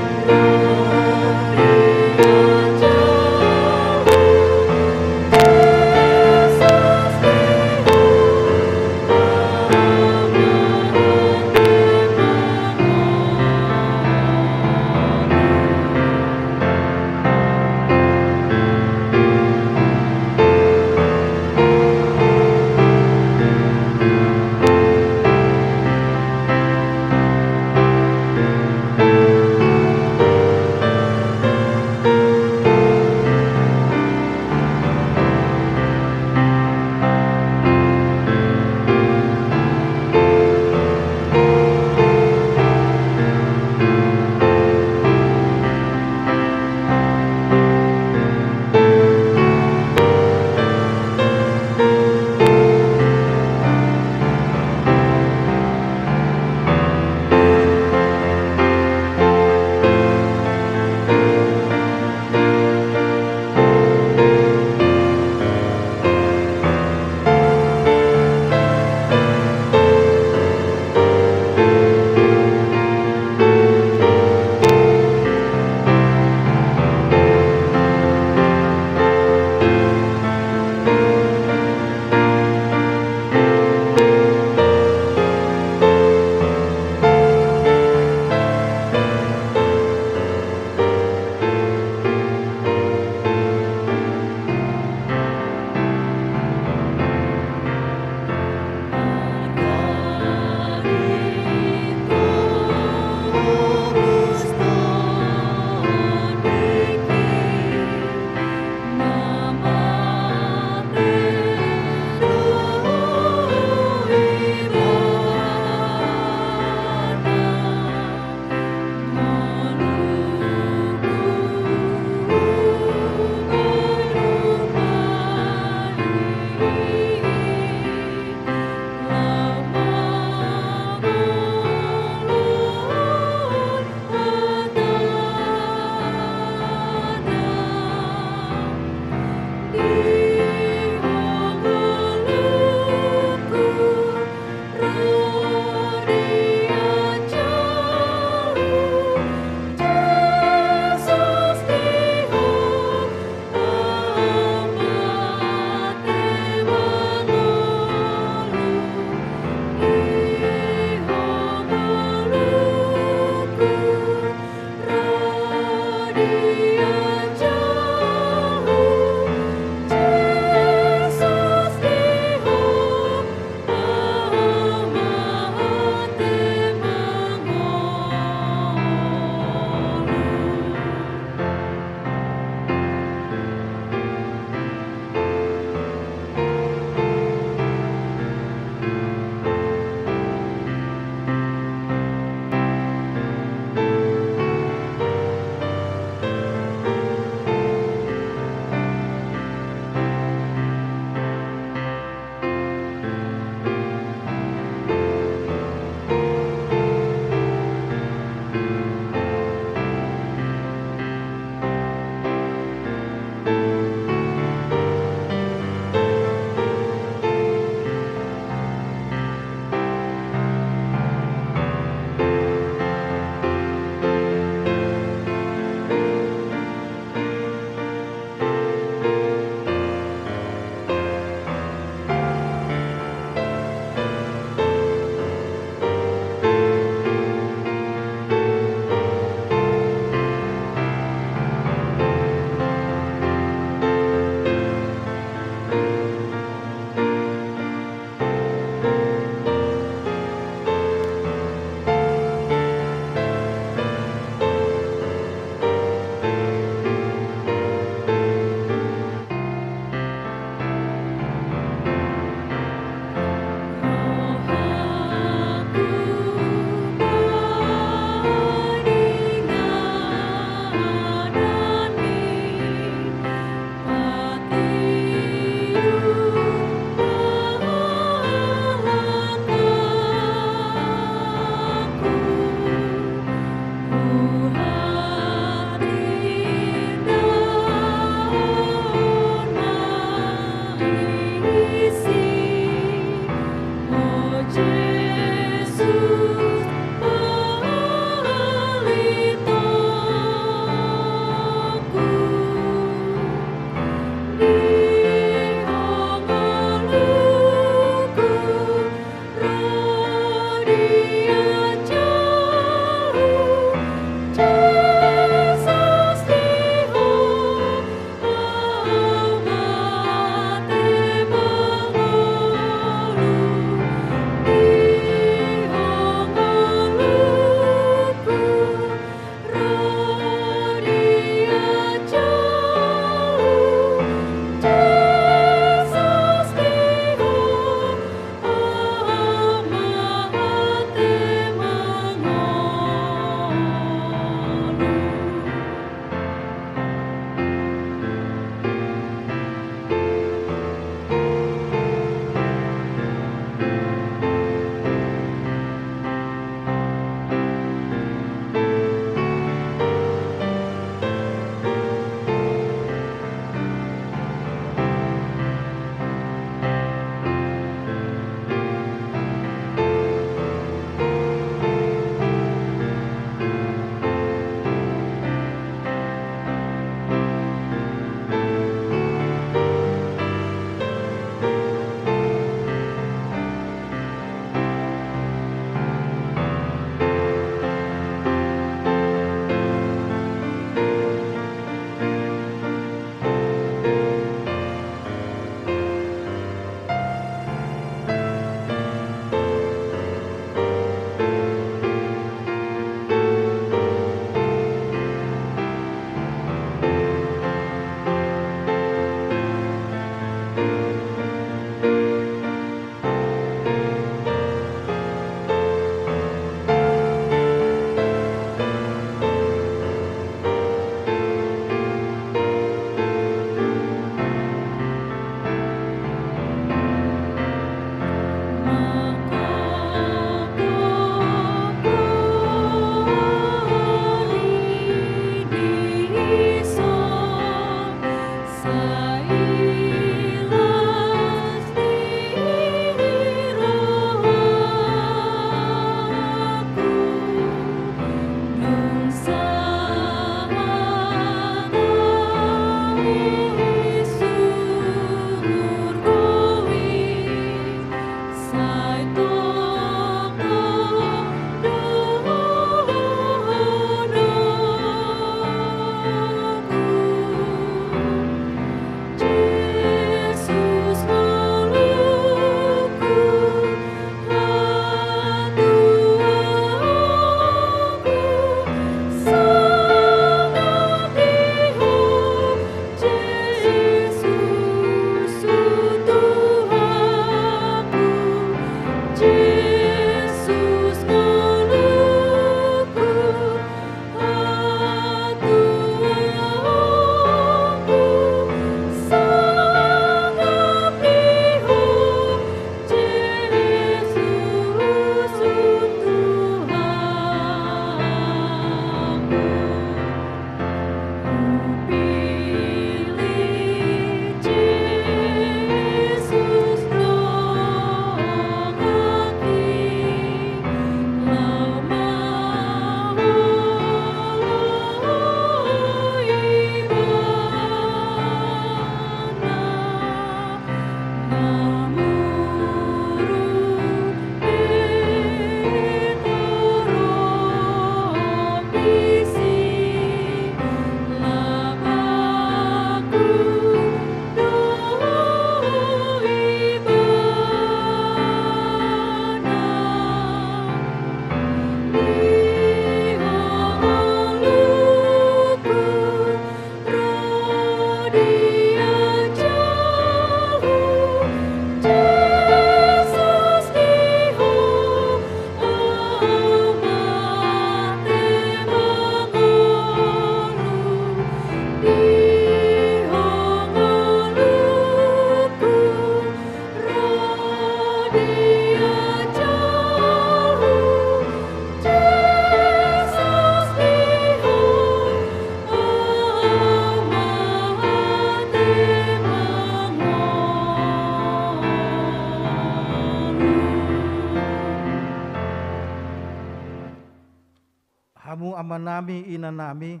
[SPEAKER 5] amanami inanami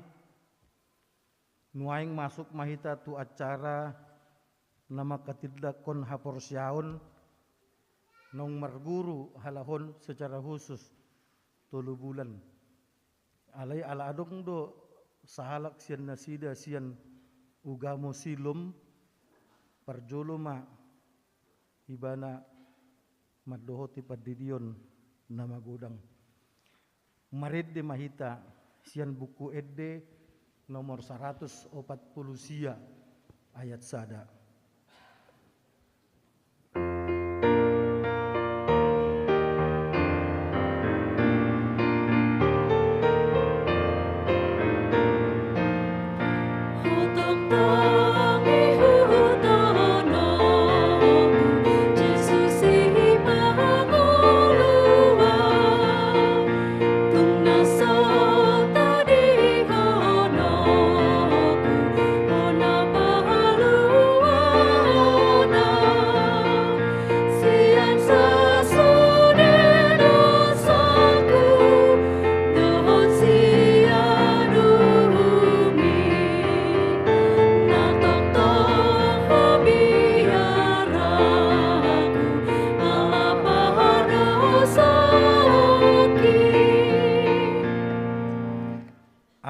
[SPEAKER 5] nuaing masuk mahita tu acara nama katidakon haporsyaon nong marguru halahon secara khusus 3 bulan. Alay ala adong do sahalak sian nasida sian ugamo silum parjoloma ibana madohoti padidion nama godang. Marid de mahita sian buku edde nomor 140 sia ayat sada.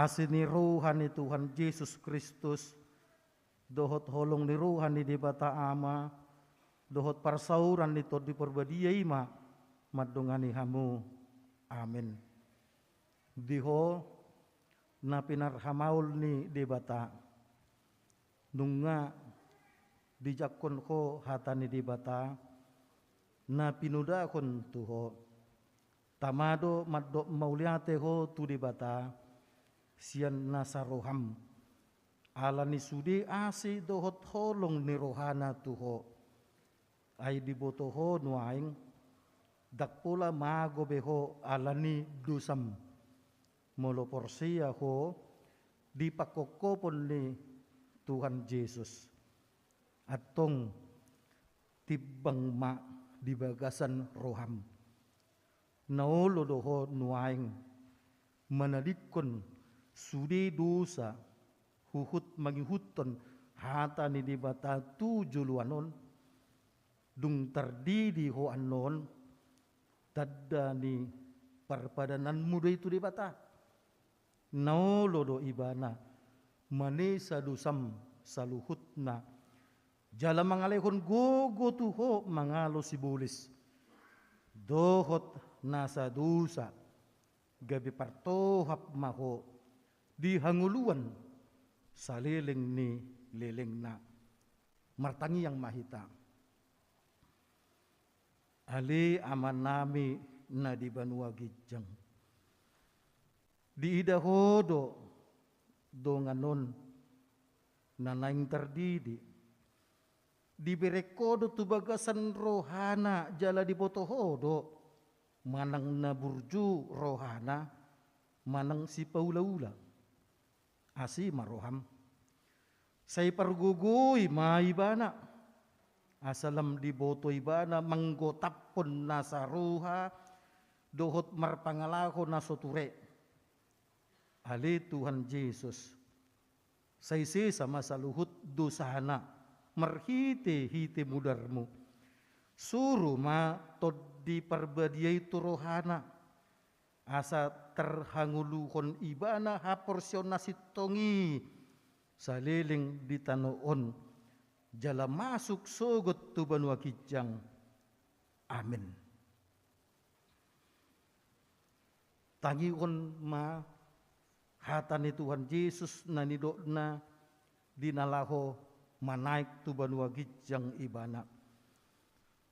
[SPEAKER 5] Asini rohani Tuhan Yesus Kristus, dohot holong ni rohani di bata ama, dohot parsauran ni to di perbadiai ma, madungani hamu, amin. Diho na pinarhamaul ni di bata, nunga dijakon ko hatani di bata, na pinudakon tuho, tamado maddo mauliate ho tu di bata, sian nasaroham alani sudi asi dohot holong ni rohana tuho ay dibotoho nuaing dakpula mago beho alani dusam molo porsia ho dipakokopon ni Tuhan Yesus atong tibang ma di bagasan roham naulo doho nuaing manadikon sudi dosa huhut mangihuton hata ni di bata 7 luanon dung terdidi ho anon tadda ni parpadanan muda itu di bata naulo do ibana manesa dusam saluhutna jala mangalehon gogo tuho mangalo sibulis dohot nasa dosa gabi partohap maho di hanguluan saliling ni liling na martangi yang mahita ali aman nami na di banua gijang di idahodo donganon nanaing terdidi di berekodo tu bagasan rohana jala di botohodo manang naburju rohana manang si paula-ula asi maroham say pargugoy maibana asalam di boto ibana manggotapon nasa ruha dohot marpangalaho na soture ali Tuhan Yesus saysi sama saluhut dosana marhite-hite mudarmu suru ma tod di perbadiai turohana asa terhanguluhon ibana haporsyon nasitongi saliling ditanoon jala masuk sogot tu banua kijang amin. Tangion ma hatani Tuhan Yesus nanidokna dinalaho manaik tu banua kijang ibana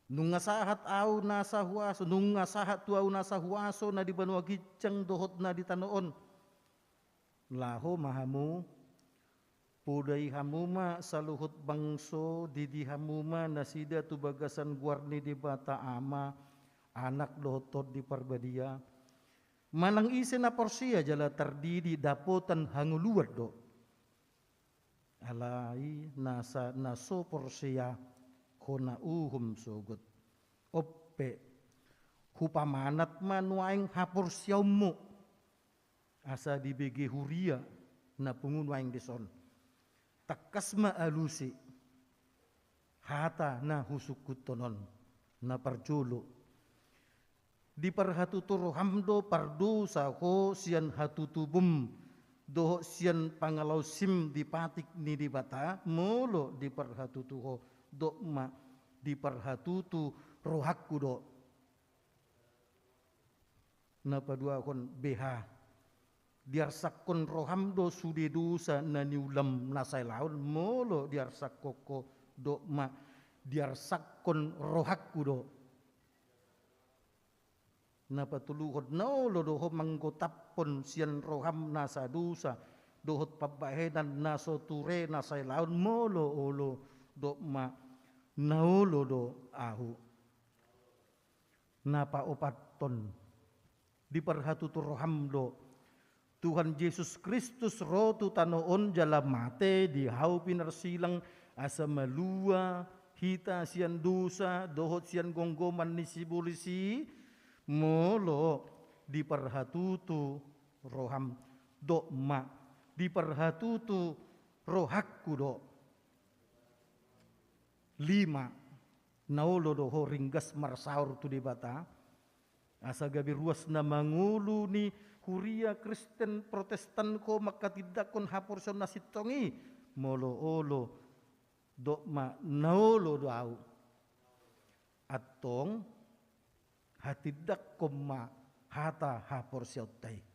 [SPEAKER 5] nunga sahat au nasa huaso nunga sahat tu au nasa huaso na di banua gijang dohot na di tanoon laho mahamu pudai hamuma saluhut bangso didi hamuma nasida tu bagasan guarni di bata ama anak dohot di parbadia manang isi na porsia jala terdidi dapotan hanguluat do alai nasa naso porsia kona uhum sogot oppe hupamanat manuaing haporsyamu asa di BG Huria na pungun waing deson takasma alusi hata na husukut tonon na parjulo di parhatutu rohamdo pardu sako sian hatutubum doho sian pangalau sim di patik ni di bata molo di parhatutu ho dokma di parhatutu rohakku do na padua kon BH diarsak-kon rohamdo sude dosa na niulam nasay laon molo diarsak koko do ma diarsak-kon rohakku do na patuluhod no lo doho manggotapon sian roham nasa dosa dohot pabahedan naso ture nasay laon molo olo do ma naolo do ahu napa opaton di parhatutu rohamdo Tuhan Yesus Kristus rotu tanoon jala mate di hau pinarsilang asa malua hita sian dosa dohot sian gonggoman ni sibulisi molo di parhatutu roham do ma di parhatutu rohakku do 5 naolo doho ringgas marsaur tu di bata asa gabi ruas na mangulu ni Huria Kristen Protestan ko makatidak kon haporson na sitongi molo olo do ma naolo do au atong hatidak ko ma hata haporsyotay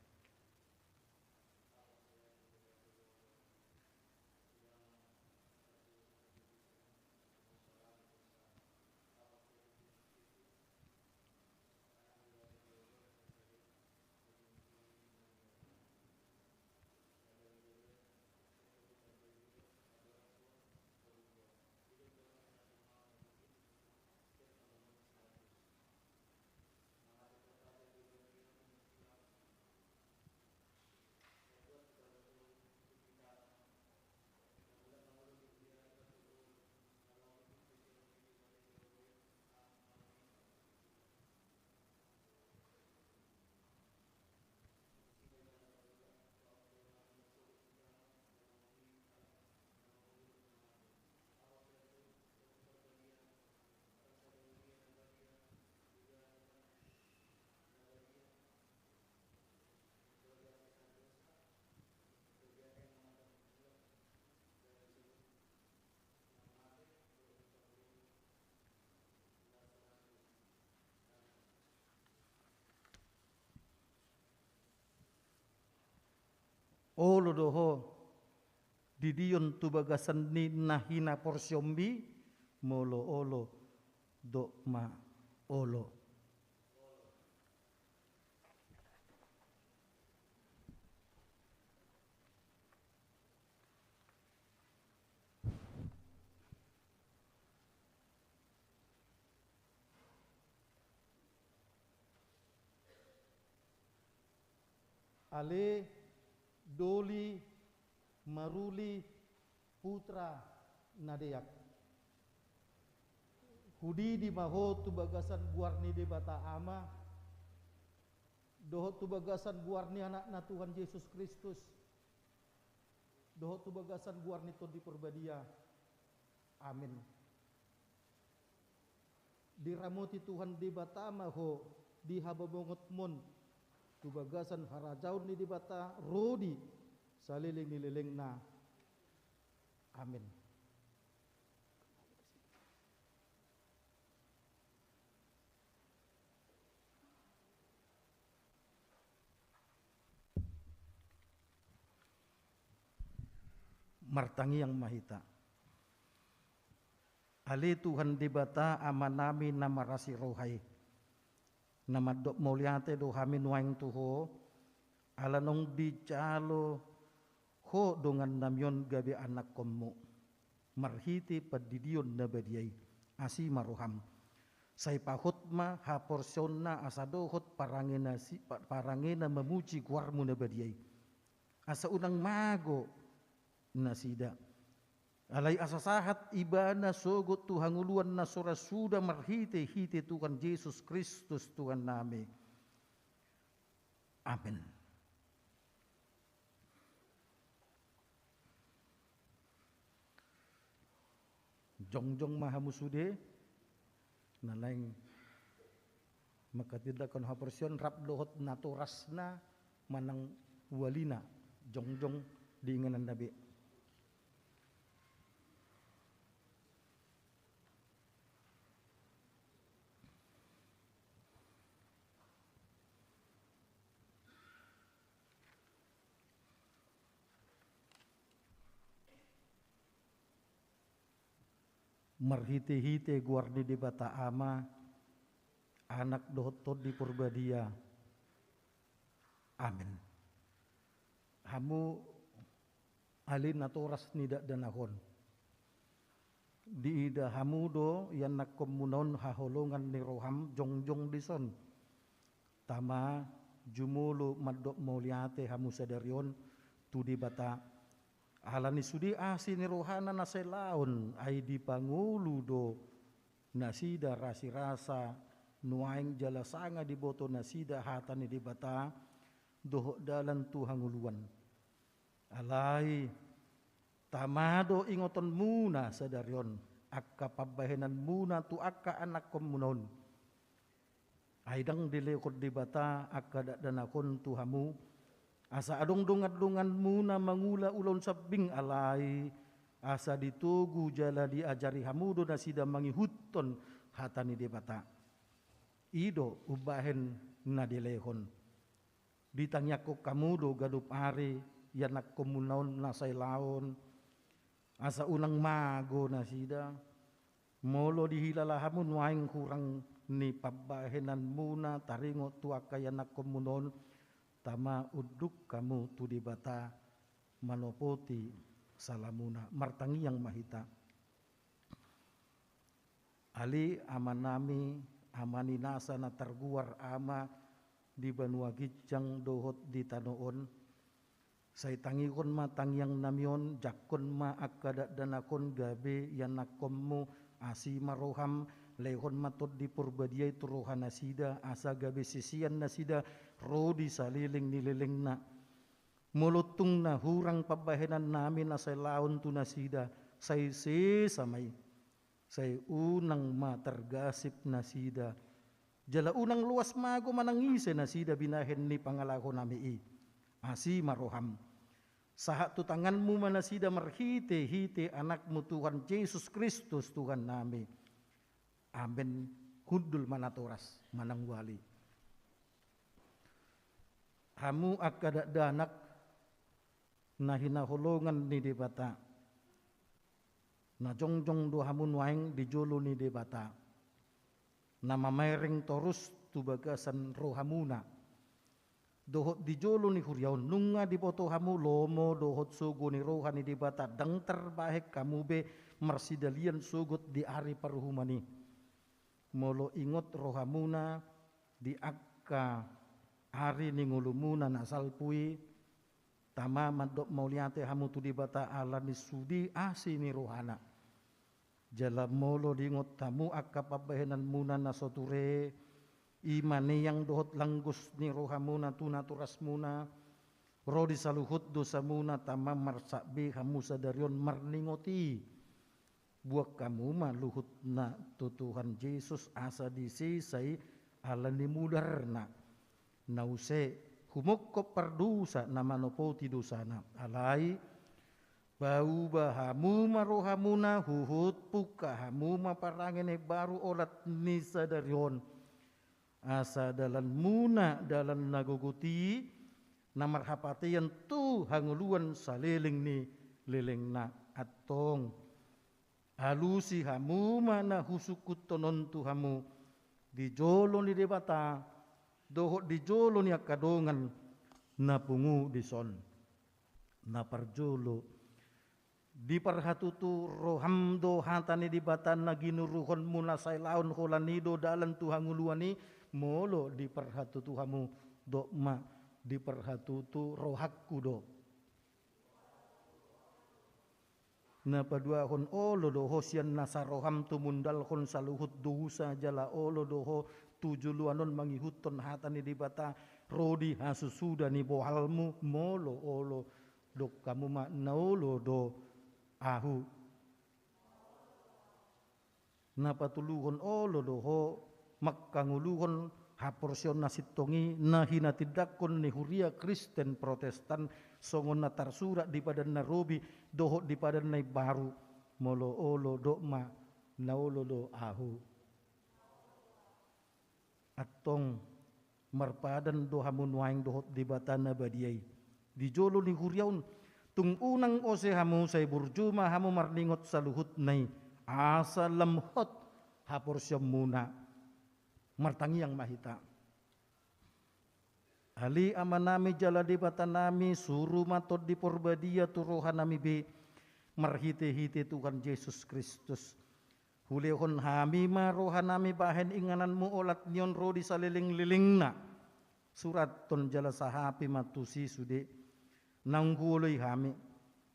[SPEAKER 5] olo doho didion tubagasan ni nahina porsyombi molo olo do ma olo ale Doli Maruli Putra Nadeyak Hudi di maho tubagasan buarni di bata ama doho tubagasan buarni anak na Tuhan Yesus Kristus doho tubagasan buarni to di perbadia amin diramoti Tuhan di bata maho di hababongot mon tubagasan harajaun ni di bata rodi saliling nililing na amin martangi yang mahita ali Tuhan di bata amanami nama rasi rohai nama dok moliate do hamin waing tuho alanong di calo ho dongan namyon gabi anak komu marhiti padidion nabadiai asi maruham sai pahut ma haporsona asadohot parangena memuji kuarmu nabadiai asa unang mago nasida alai asa sahat ibana sogot Tuhan uluan nasora sudah marhite hite Tuhan Yesus Kristus Tuhan name amin jongjong mahamusude nalaing makatindakon hapersyon rap dohot naturasna manang walina jongjong diinganan nabi. Marhite-hite guardi di bata ama anak dohot di purbadia. Amin. Hamu alin naturas nida danahon. Di ida hamu do yan nakkomunon haholongan ni roham jongjong dison. Tama jumulo madok mauliate hamu sadarion tu di bata alani sudi asi ni rohana na selaon ay di pangulu do nasida rasi rasa nuaing jalasanga di boto nasida hatani di bata doho dalan tu hanguluan alai tamado ingoton muna sadarion akka pabahenan muna tu akka anak komunon aidang dilekod di bata akka danakon tu hamu asa adong dongat-dongan muna mangula ulon sabing alai asa ditugu jala diajari hamudo na sida mangihuton hatani debata ido ubahen na dilehon ditangyako kamudo gadup ari yanak komunaon na saylaon asa unang mago na sida molo dihilalahamun waing kurang ni pabahenan muna taringo tuaka yanak komunon tama uduk kamu tu di bata manopoti salamuna martangi yang mahita ali amanami amani nasa na terguar ama di banua gijang dohot di tanoon say tangikon ma tangyang namion jakon ma akada danakon gabe yanakommu asi maroham lehon matod di purbadia itu rohana sida asa gabe sisian nasida rodi saliling nililing na mulutung na hurang pabahenan namin na say laon tu nasida say samay say unang matergasip nasida jala unang luas mago manangise nasida binahen ni pangalaho nami asi maroham sahat tu tanganmu manasida marhite-hite anakmu Tuhan Yesus Kristus Tuhan nami. Amin. Hudul manatoras manang wali. Hamu akada danak na hinaholongan ni debata. Na jongjong do hamun waing di jolo ni debata. Na mamayring torus tubagasan rohamuna. Dohot di jolo ni huryaon nunga di boto hamu lomo dohot sugo ni roha ni debata dang terbahek kamu be marsidalian sugut di ari paruhumani. Molo ingot rohamuna di akka hari ni ngulumuna nasalpui tama mandok mauliate hamu tu di bata ala ni sudi asi ni rohana jala molo di ingot tamu akka pabahenan muna nasoture imane yang dohot langgus ni rohamuna tu naturas muna rodi saluhut dosa muna tama marsakbe hamu sadarion marningoti buak kamu maluhut na Tuhan Yesus asa disisay ala ni mudarna nause humukko pardusa na manopoti dosana alai bau bahamu marohamuna huhut puka hamu maparangene baru olat ni sadarion asa dalan muna dalan naguguti namarhapatian tu hanguluan saliling ni liling na atong halusi hamu mana husukut tonon tu hamu di jolo ni debata dohot di jolo ni akadongan na pungu di son na parjolo di parhatutu roham do hatani di batan na ginuruhon muna say laon holanido dalan tu hanguluani molo di parhatutu hamu do ma di parhatutu rohakku do na paduahon olo doho sian nasa roham tumundal kon saluhut dosa jala olo doho tujuluanon mangihuton hatani di bata rodi hasusuda ni bohalmu molo olo dok kamu ma naolo do ahu napatuluhon olo doho makkanguluhon haporsyon nasitongi nahina tidakon ni huria Kristen Protestan songon na tarsura di padan na robi doho di padan na baru molo olo dokma na olo do ahu atong marpadan do hamun waing dohot di batana badiay di jolo ni huriaun tung unang ose hamu say burjuma hamu marningot sa luhut nay asa lamhot haporsyon muna martangiang mahita ali amanami jala di batanami suru matod di porbadia turuhan nami be marhite-hite Tuhan Yesus Kristus hulehon hami marohan nami bahen ingananmu olat nyon rodi saliling-liling na surat ton jala sahapi matusi sude nangguloy hami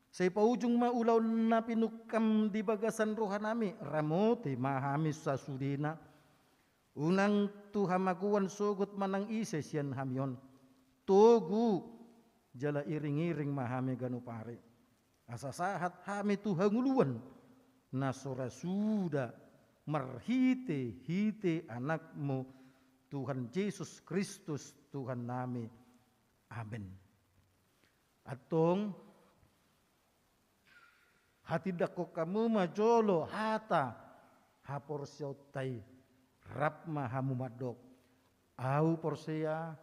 [SPEAKER 5] say paujung maulaw na pinukam di bagasan rohan nami ramote mahami sa sudina unang tuhamakuan sugot manang ise siyan hamyon togu jala iring-iring mahami ganupare asasahat hami tuhanguluan na sorasuda marhite-hite anakmu Tuhan Yesus Kristus Tuhan nami. Amen. Atong hatidako kamu majolo hata haporsyaw tay rapma hamumadok au porsya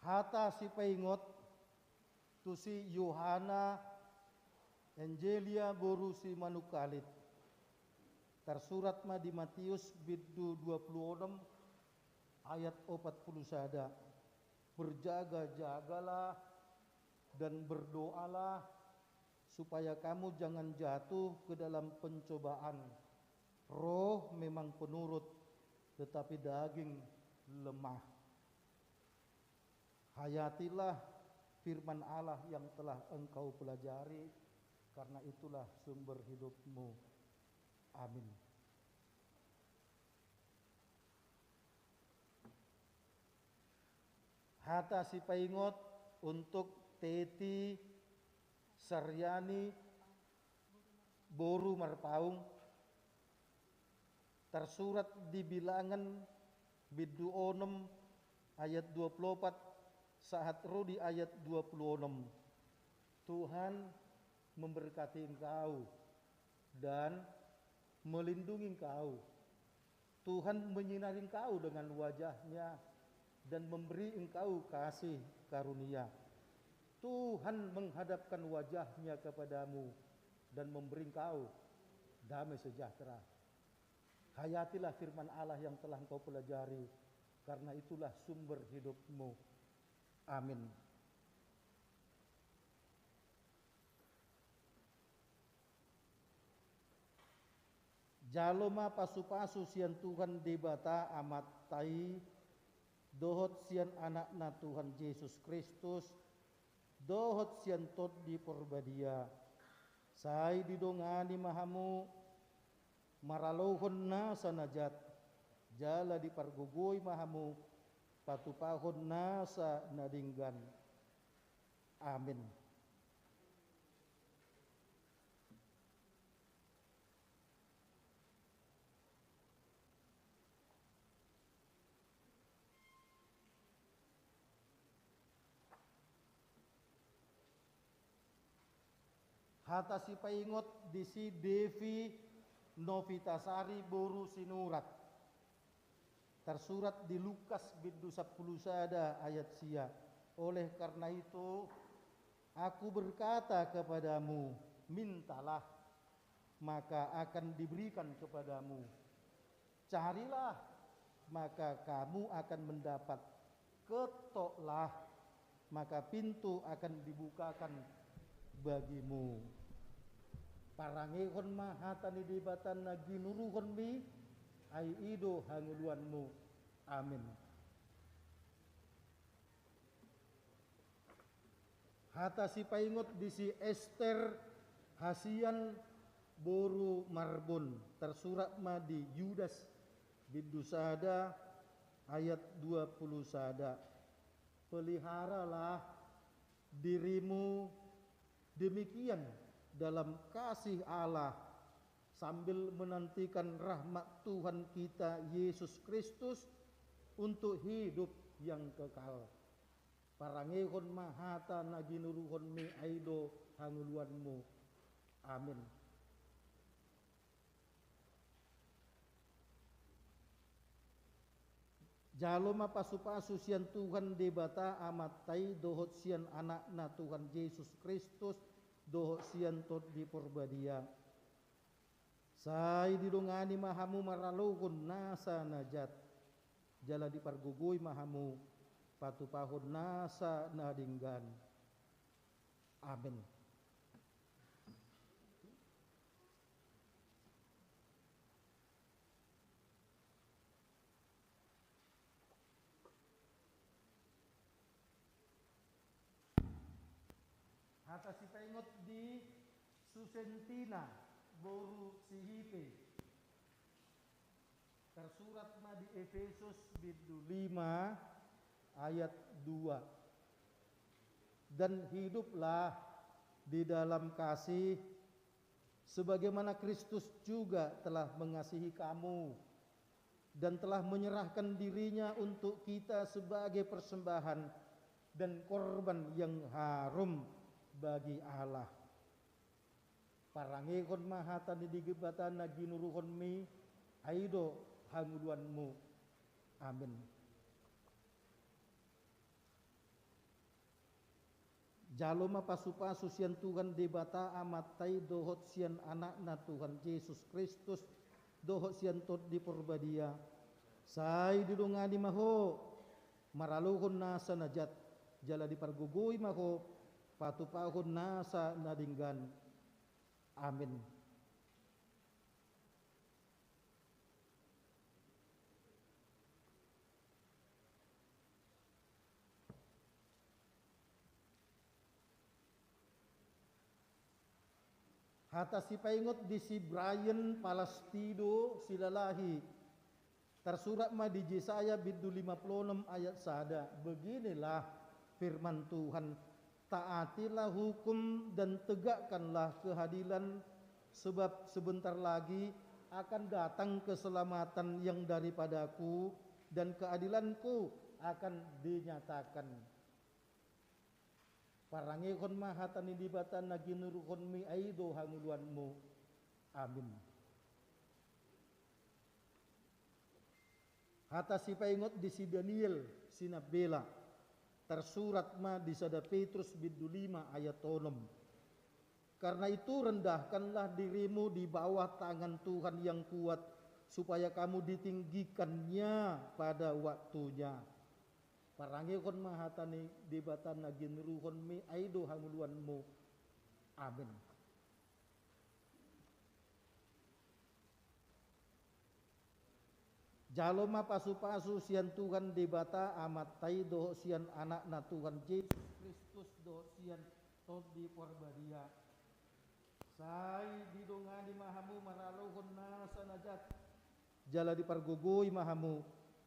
[SPEAKER 5] hata si paingot tu si Yohana Angelia boru si manukalit tersurat ma di Matius biddu 26 ayat 41 berjaga-jagalah dan berdoalah supaya kamu jangan jatuh ke dalam pencobaan roh memang penurut tetapi daging lemah. Hayatilah firman Allah yang telah engkau pelajari, karena itulah sumber hidupmu. Amin. Hata si paingot untuk Teti Saryani Boru Marpaung tersurat di bilangan biddu onem ayat 24 saat rodi ayat 26. Tuhan memberkati engkau dan melindungi engkau. Tuhan menyinari engkau dengan wajahnya dan memberi engkau kasih karunia. Tuhan menghadapkan wajahnya kepadamu dan memberi engkau damai sejahtera. Hayatilah firman Allah yang telah engkau pelajari, karena itulah sumber hidupmu. Amin. Jaloma pasu-pasu sian Tuhan debata amat tai, dohot sian anakna Tuhan Yesus Kristus, dohot sian tot di porbadia, sai didongani mahamu, maralohon na sanajat, jala di pargugui mahamu, patupahon na sa nadinggan. Amin. Hata si paingot di si Devi Novitasari Boru Sinurat. Tersurat di Lukas bindu 10 sada ayat sia. Oleh karena itu aku berkata kepadamu, mintalah maka akan diberikan kepadamu. Carilah maka kamu akan mendapat. Ketoklah maka pintu akan dibukakan bagimu. Parangehon mahatani debatan nagi nuruhon mi ai ido hanguluanmu. Amin. Hata si paingot di si Esther hasian boru marbon, tersurat ma di Yudas bindu sada ayat 20 sada. Peliharalah dirimu demikian dalam kasih Allah, sambil menantikan rahmat Tuhan kita Yesus Kristus untuk hidup yang kekal. Parangehon mahata naginuruhon mi aido hanguluanmu. Amin. Jaloma pasu-pasu sian Tuhan debata amat tai, dohot sian anakna Tuhan Yesus Kristus, dohot sian tot di porbadia. Sai didongani mahamu maralohon nasa najat, jala di pargugui mahamu, patupahon nasa nadinggan. Amin. Hata si paingot di Susentina Boru Sihipe. Tersurat ma di Efesus bindu 5 ayat 2. Dan hiduplah di dalam kasih sebagaimana Kristus juga telah mengasihi kamu dan telah menyerahkan dirinya untuk kita sebagai persembahan dan korban yang harum bagi Allah. Parangehon mahatan di digebatan naginuruhon mi aido hanguluanmu. Amin. Jaloma pasu-pasu sian Tuhan debata amat tai, dohot sian anakna Tuhan Yesus Kristus, dohot sian tot di porbadia. Sai didongani maho maralohon nasa najat, jala di pargugui maho, patupahon nasa nadinggan. Amin. Hata si paingot di si Brian Palastido silalahi. Tersurat ma di Yesaya bindu 56 ayat sada. Beginilah firman Tuhan, taatilah hukum dan tegakkanlah keadilan, sebab sebentar lagi akan datang keselamatan yang daripadaku dan keadilanku akan dinyatakan. Parangehon mahatan dibatan naginuruhon mi aido hanguluanmu. Amin. Hata si paingot di si Daniel sinabela. Tersurat ma di sada Petrus bindu 5 ayat 6.
[SPEAKER 6] Karena itu rendahkanlah dirimu di bawah tangan Tuhan yang kuat, supaya kamu ditinggikannya pada waktunya. Parangi kon mahatani debatan nagin ruhon mi aido hamuluanmu. Amin. Jaloma pasu-pasu sian Tuhan debata amat tai doh sian anak na Tuhan Yesus Kristus doh sian tot di porbadia. Sai didongani mahamu maralohon nasa najat. Jala dipargugui mahamu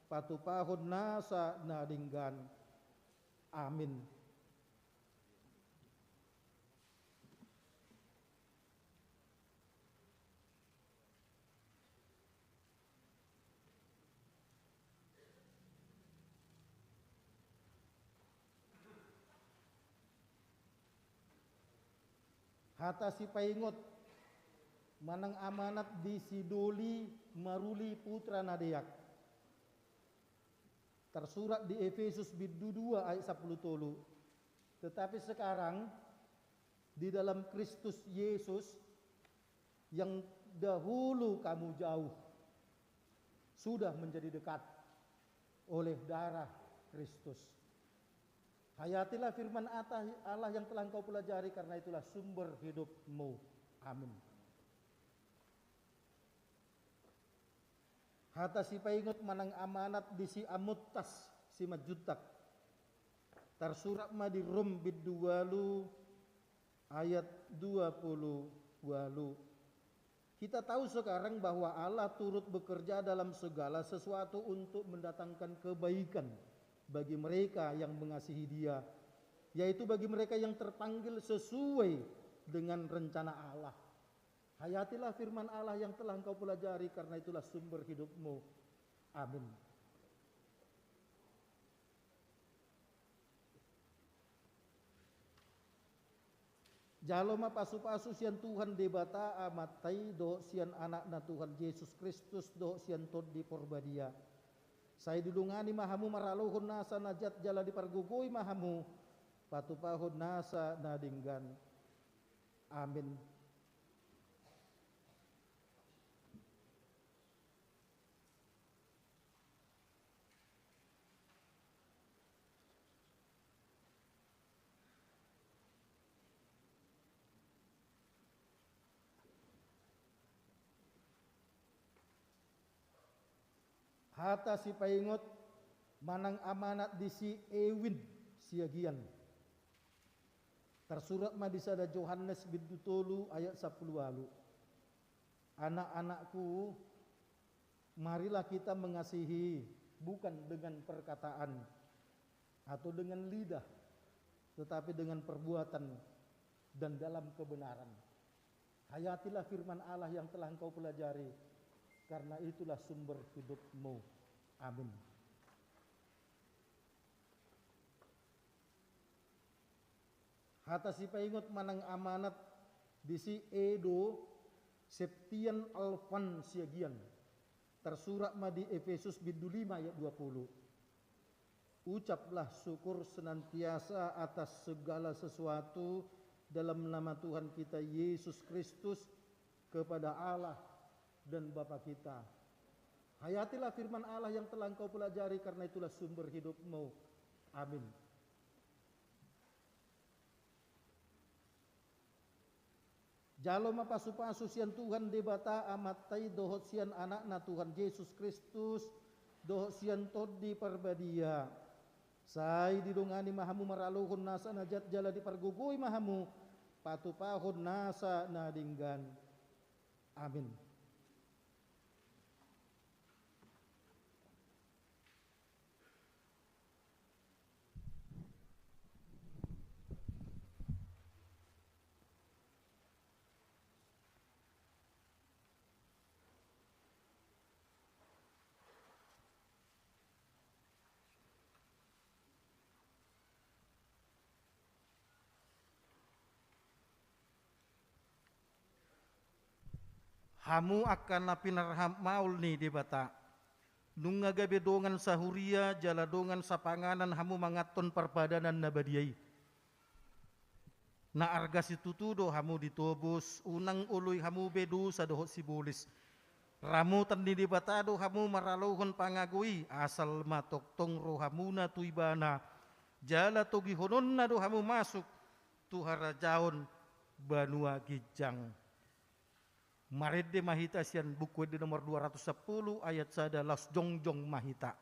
[SPEAKER 6] patupahon nasa nadinggan. Amin. Hata si paingot manang amanat di sidoli maruli putra nadeyak. Tersurat di Efesus biddu 2 ayat 10 tolu. Tetapi sekarang di dalam Kristus Yesus yang dahulu kamu jauh sudah menjadi dekat oleh darah Kristus. Hayatilah firman Allah yang telah engkau pelajari, karena itulah sumber hidupmu. Amin. Hata si paingot manang amanat di si amuttas si majutak. Tersurat ma di Rom biddu 8 ayat 20 walu. Kita tahu sekarang bahwa Allah turut bekerja dalam segala sesuatu untuk mendatangkan kebaikan bagi mereka yang mengasihi Dia, yaitu bagi mereka yang terpanggil sesuai dengan rencana Allah. Hayatilah firman Allah yang telah engkau pelajari, karena itulah sumber hidupmu. Amin. Jaloma pasu-pasu sian Tuhan debata amatai do sian anak na Tuhan Yesus Kristus do sian tod di porbadia. Saya didungani mahamu maralohon nasa najat jala dipargugui mahamu patupahon nasa nadinggan. Amin. Hata si paingot manang amanat di si Ewin siagian. Tersurat ma di sada Yohanes biddu 3 ayat 10 walu. Anak-anakku, marilah kita mengasihi bukan dengan perkataan atau dengan lidah, tetapi dengan perbuatan dan dalam kebenaran. Hayatilah firman Allah yang telah engkau pelajari, karena itulah sumber hidupmu. Amin. Hata si paingot manang amanat di si Edo Septian Alvan siagian. Tersurat ma di Efesus biddu 5 ayat 20. Ucaplah syukur senantiasa atas segala sesuatu dalam nama Tuhan kita Yesus Kristus kepada Allah dan Bapa kita. Hayatilah firman Allah yang telah engkau pelajari, karena itulah sumber hidupmu. Amin. Jaloma pasu-pasu sian Tuhan debata amatai dohot sian anak na Tuhan Yesus Kristus dohot sian tod di parbadia. Sai didongani mahamu maralohon nasa najat jala dipargugui mahamu patupahon nasa nadinggan. Amin. Hamu akan napinarham maul ni debata. Nunga gabe dongan sahuria jala dongan sapanganan hamu mangaton parpadanan nabadiai. Na arga situtudo hamu ditobus, unang uloy hamu bedu sa dohot sibulis. Ramu tandi di batado hamu maraluhon pangagui, asal matoktong rohamuna tuibana. Jala togi honon na do hamu masuk, tuharajaon Banua Gijang. Marede mahita sian buku di nomor 210 ayat sada las jongjong mahita.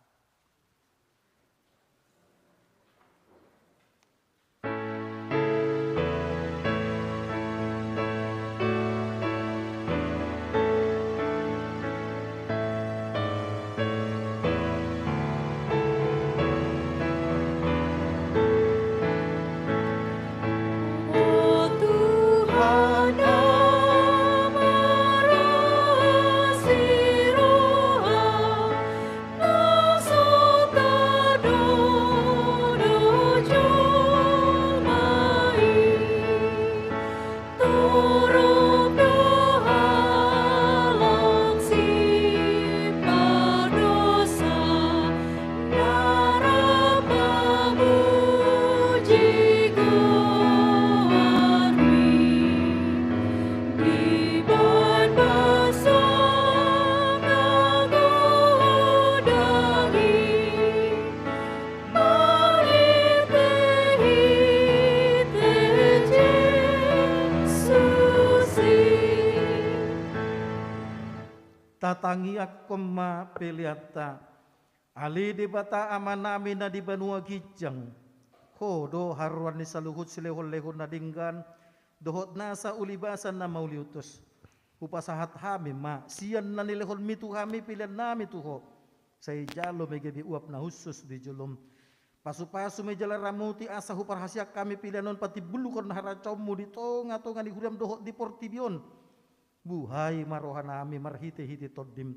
[SPEAKER 2] Oh Tuhan amarasi roha nasota dodo jomai turut dohalang si padosa nara pamuji goarmi di ban basang nagodani mahite-hite Jesusi.
[SPEAKER 6] Tatangi akoma peliata. Ali di bata amanami na di Banua Gijang. Ho do haruan ni saluhut silehon-lehon na dinggan. Dohot nasa ulibasan na mauliutos. Upasahat hami ma. Siyan na nilehon mitu hami pilihan nami tuho. Say jalo megabi uap na husus di julum. Pasu-pasu mejala ramuti asa huparhasyak kami pilihan non pati bulukon na haracaumu di tonga-tonga di huriam dohot di portibion. Buhay marohanami marhite-hite toddim.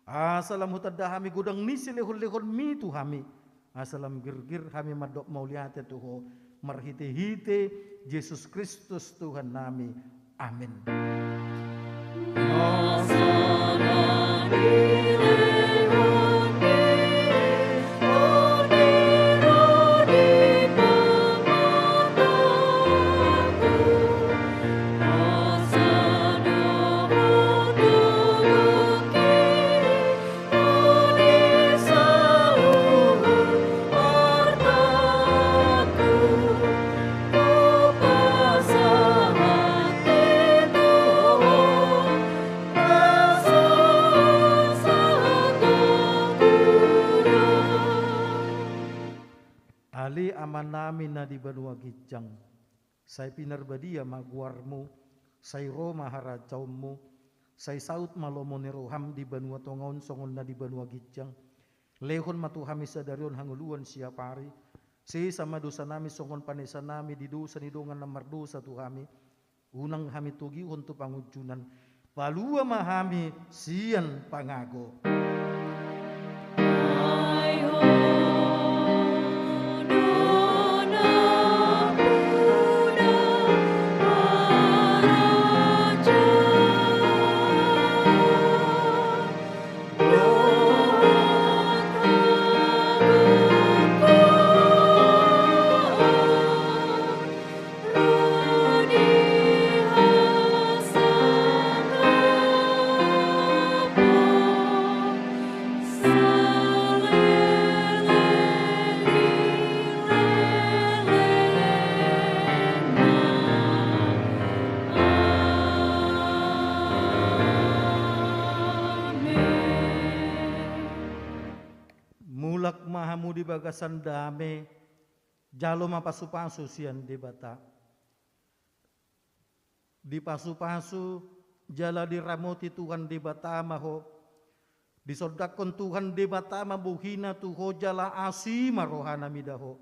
[SPEAKER 6] Asalam hutadda hami gudang nisi lehon-lehon mitu hami. Asalam girgir hami madok mauliate tuho. Marhite-hite Yesus Kristus Tuhan nami. Amin. Ali aman namin na di Banua Gijang. Say pinarbadia maguarmo, say Roma haracaumu, say saut malomo ni roham di Banua Tongaon songon na di Banua Gijang. Lehon matuhami sa darion hanguluan siya pari. Si sama dosa nami songon panesa nami di dosa ni dongan na mardosa tuhami. Unang hami tugi untuk pangujunan. Palua mahami siyan pangago. Mulak mahamu di bagasan dame, jalo mapasu-pasu sian di bata. Di pasu-pasu, jala diramuti Tuhan di bata maho. Disodakon Tuhan di bata mabuhina tuho jala asi marohana midaho.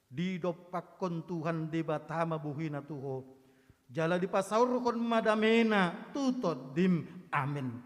[SPEAKER 6] Didopakon Tuhan di bata mabuhina tuho. Jala dipasaurkon madamena tutod dim. Amin.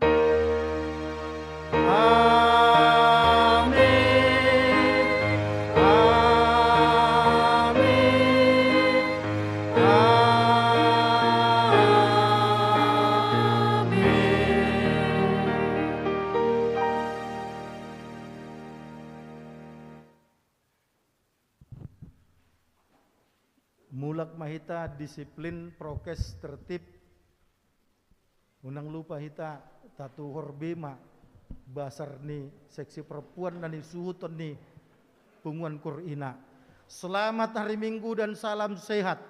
[SPEAKER 6] mulak mahita disiplin prokes tertib unang lupa hita tatu horbema basar ni seksi perempuan dan ni suhuton ni punguan Kur'ina. Selamat hari Minggu dan salam sehat.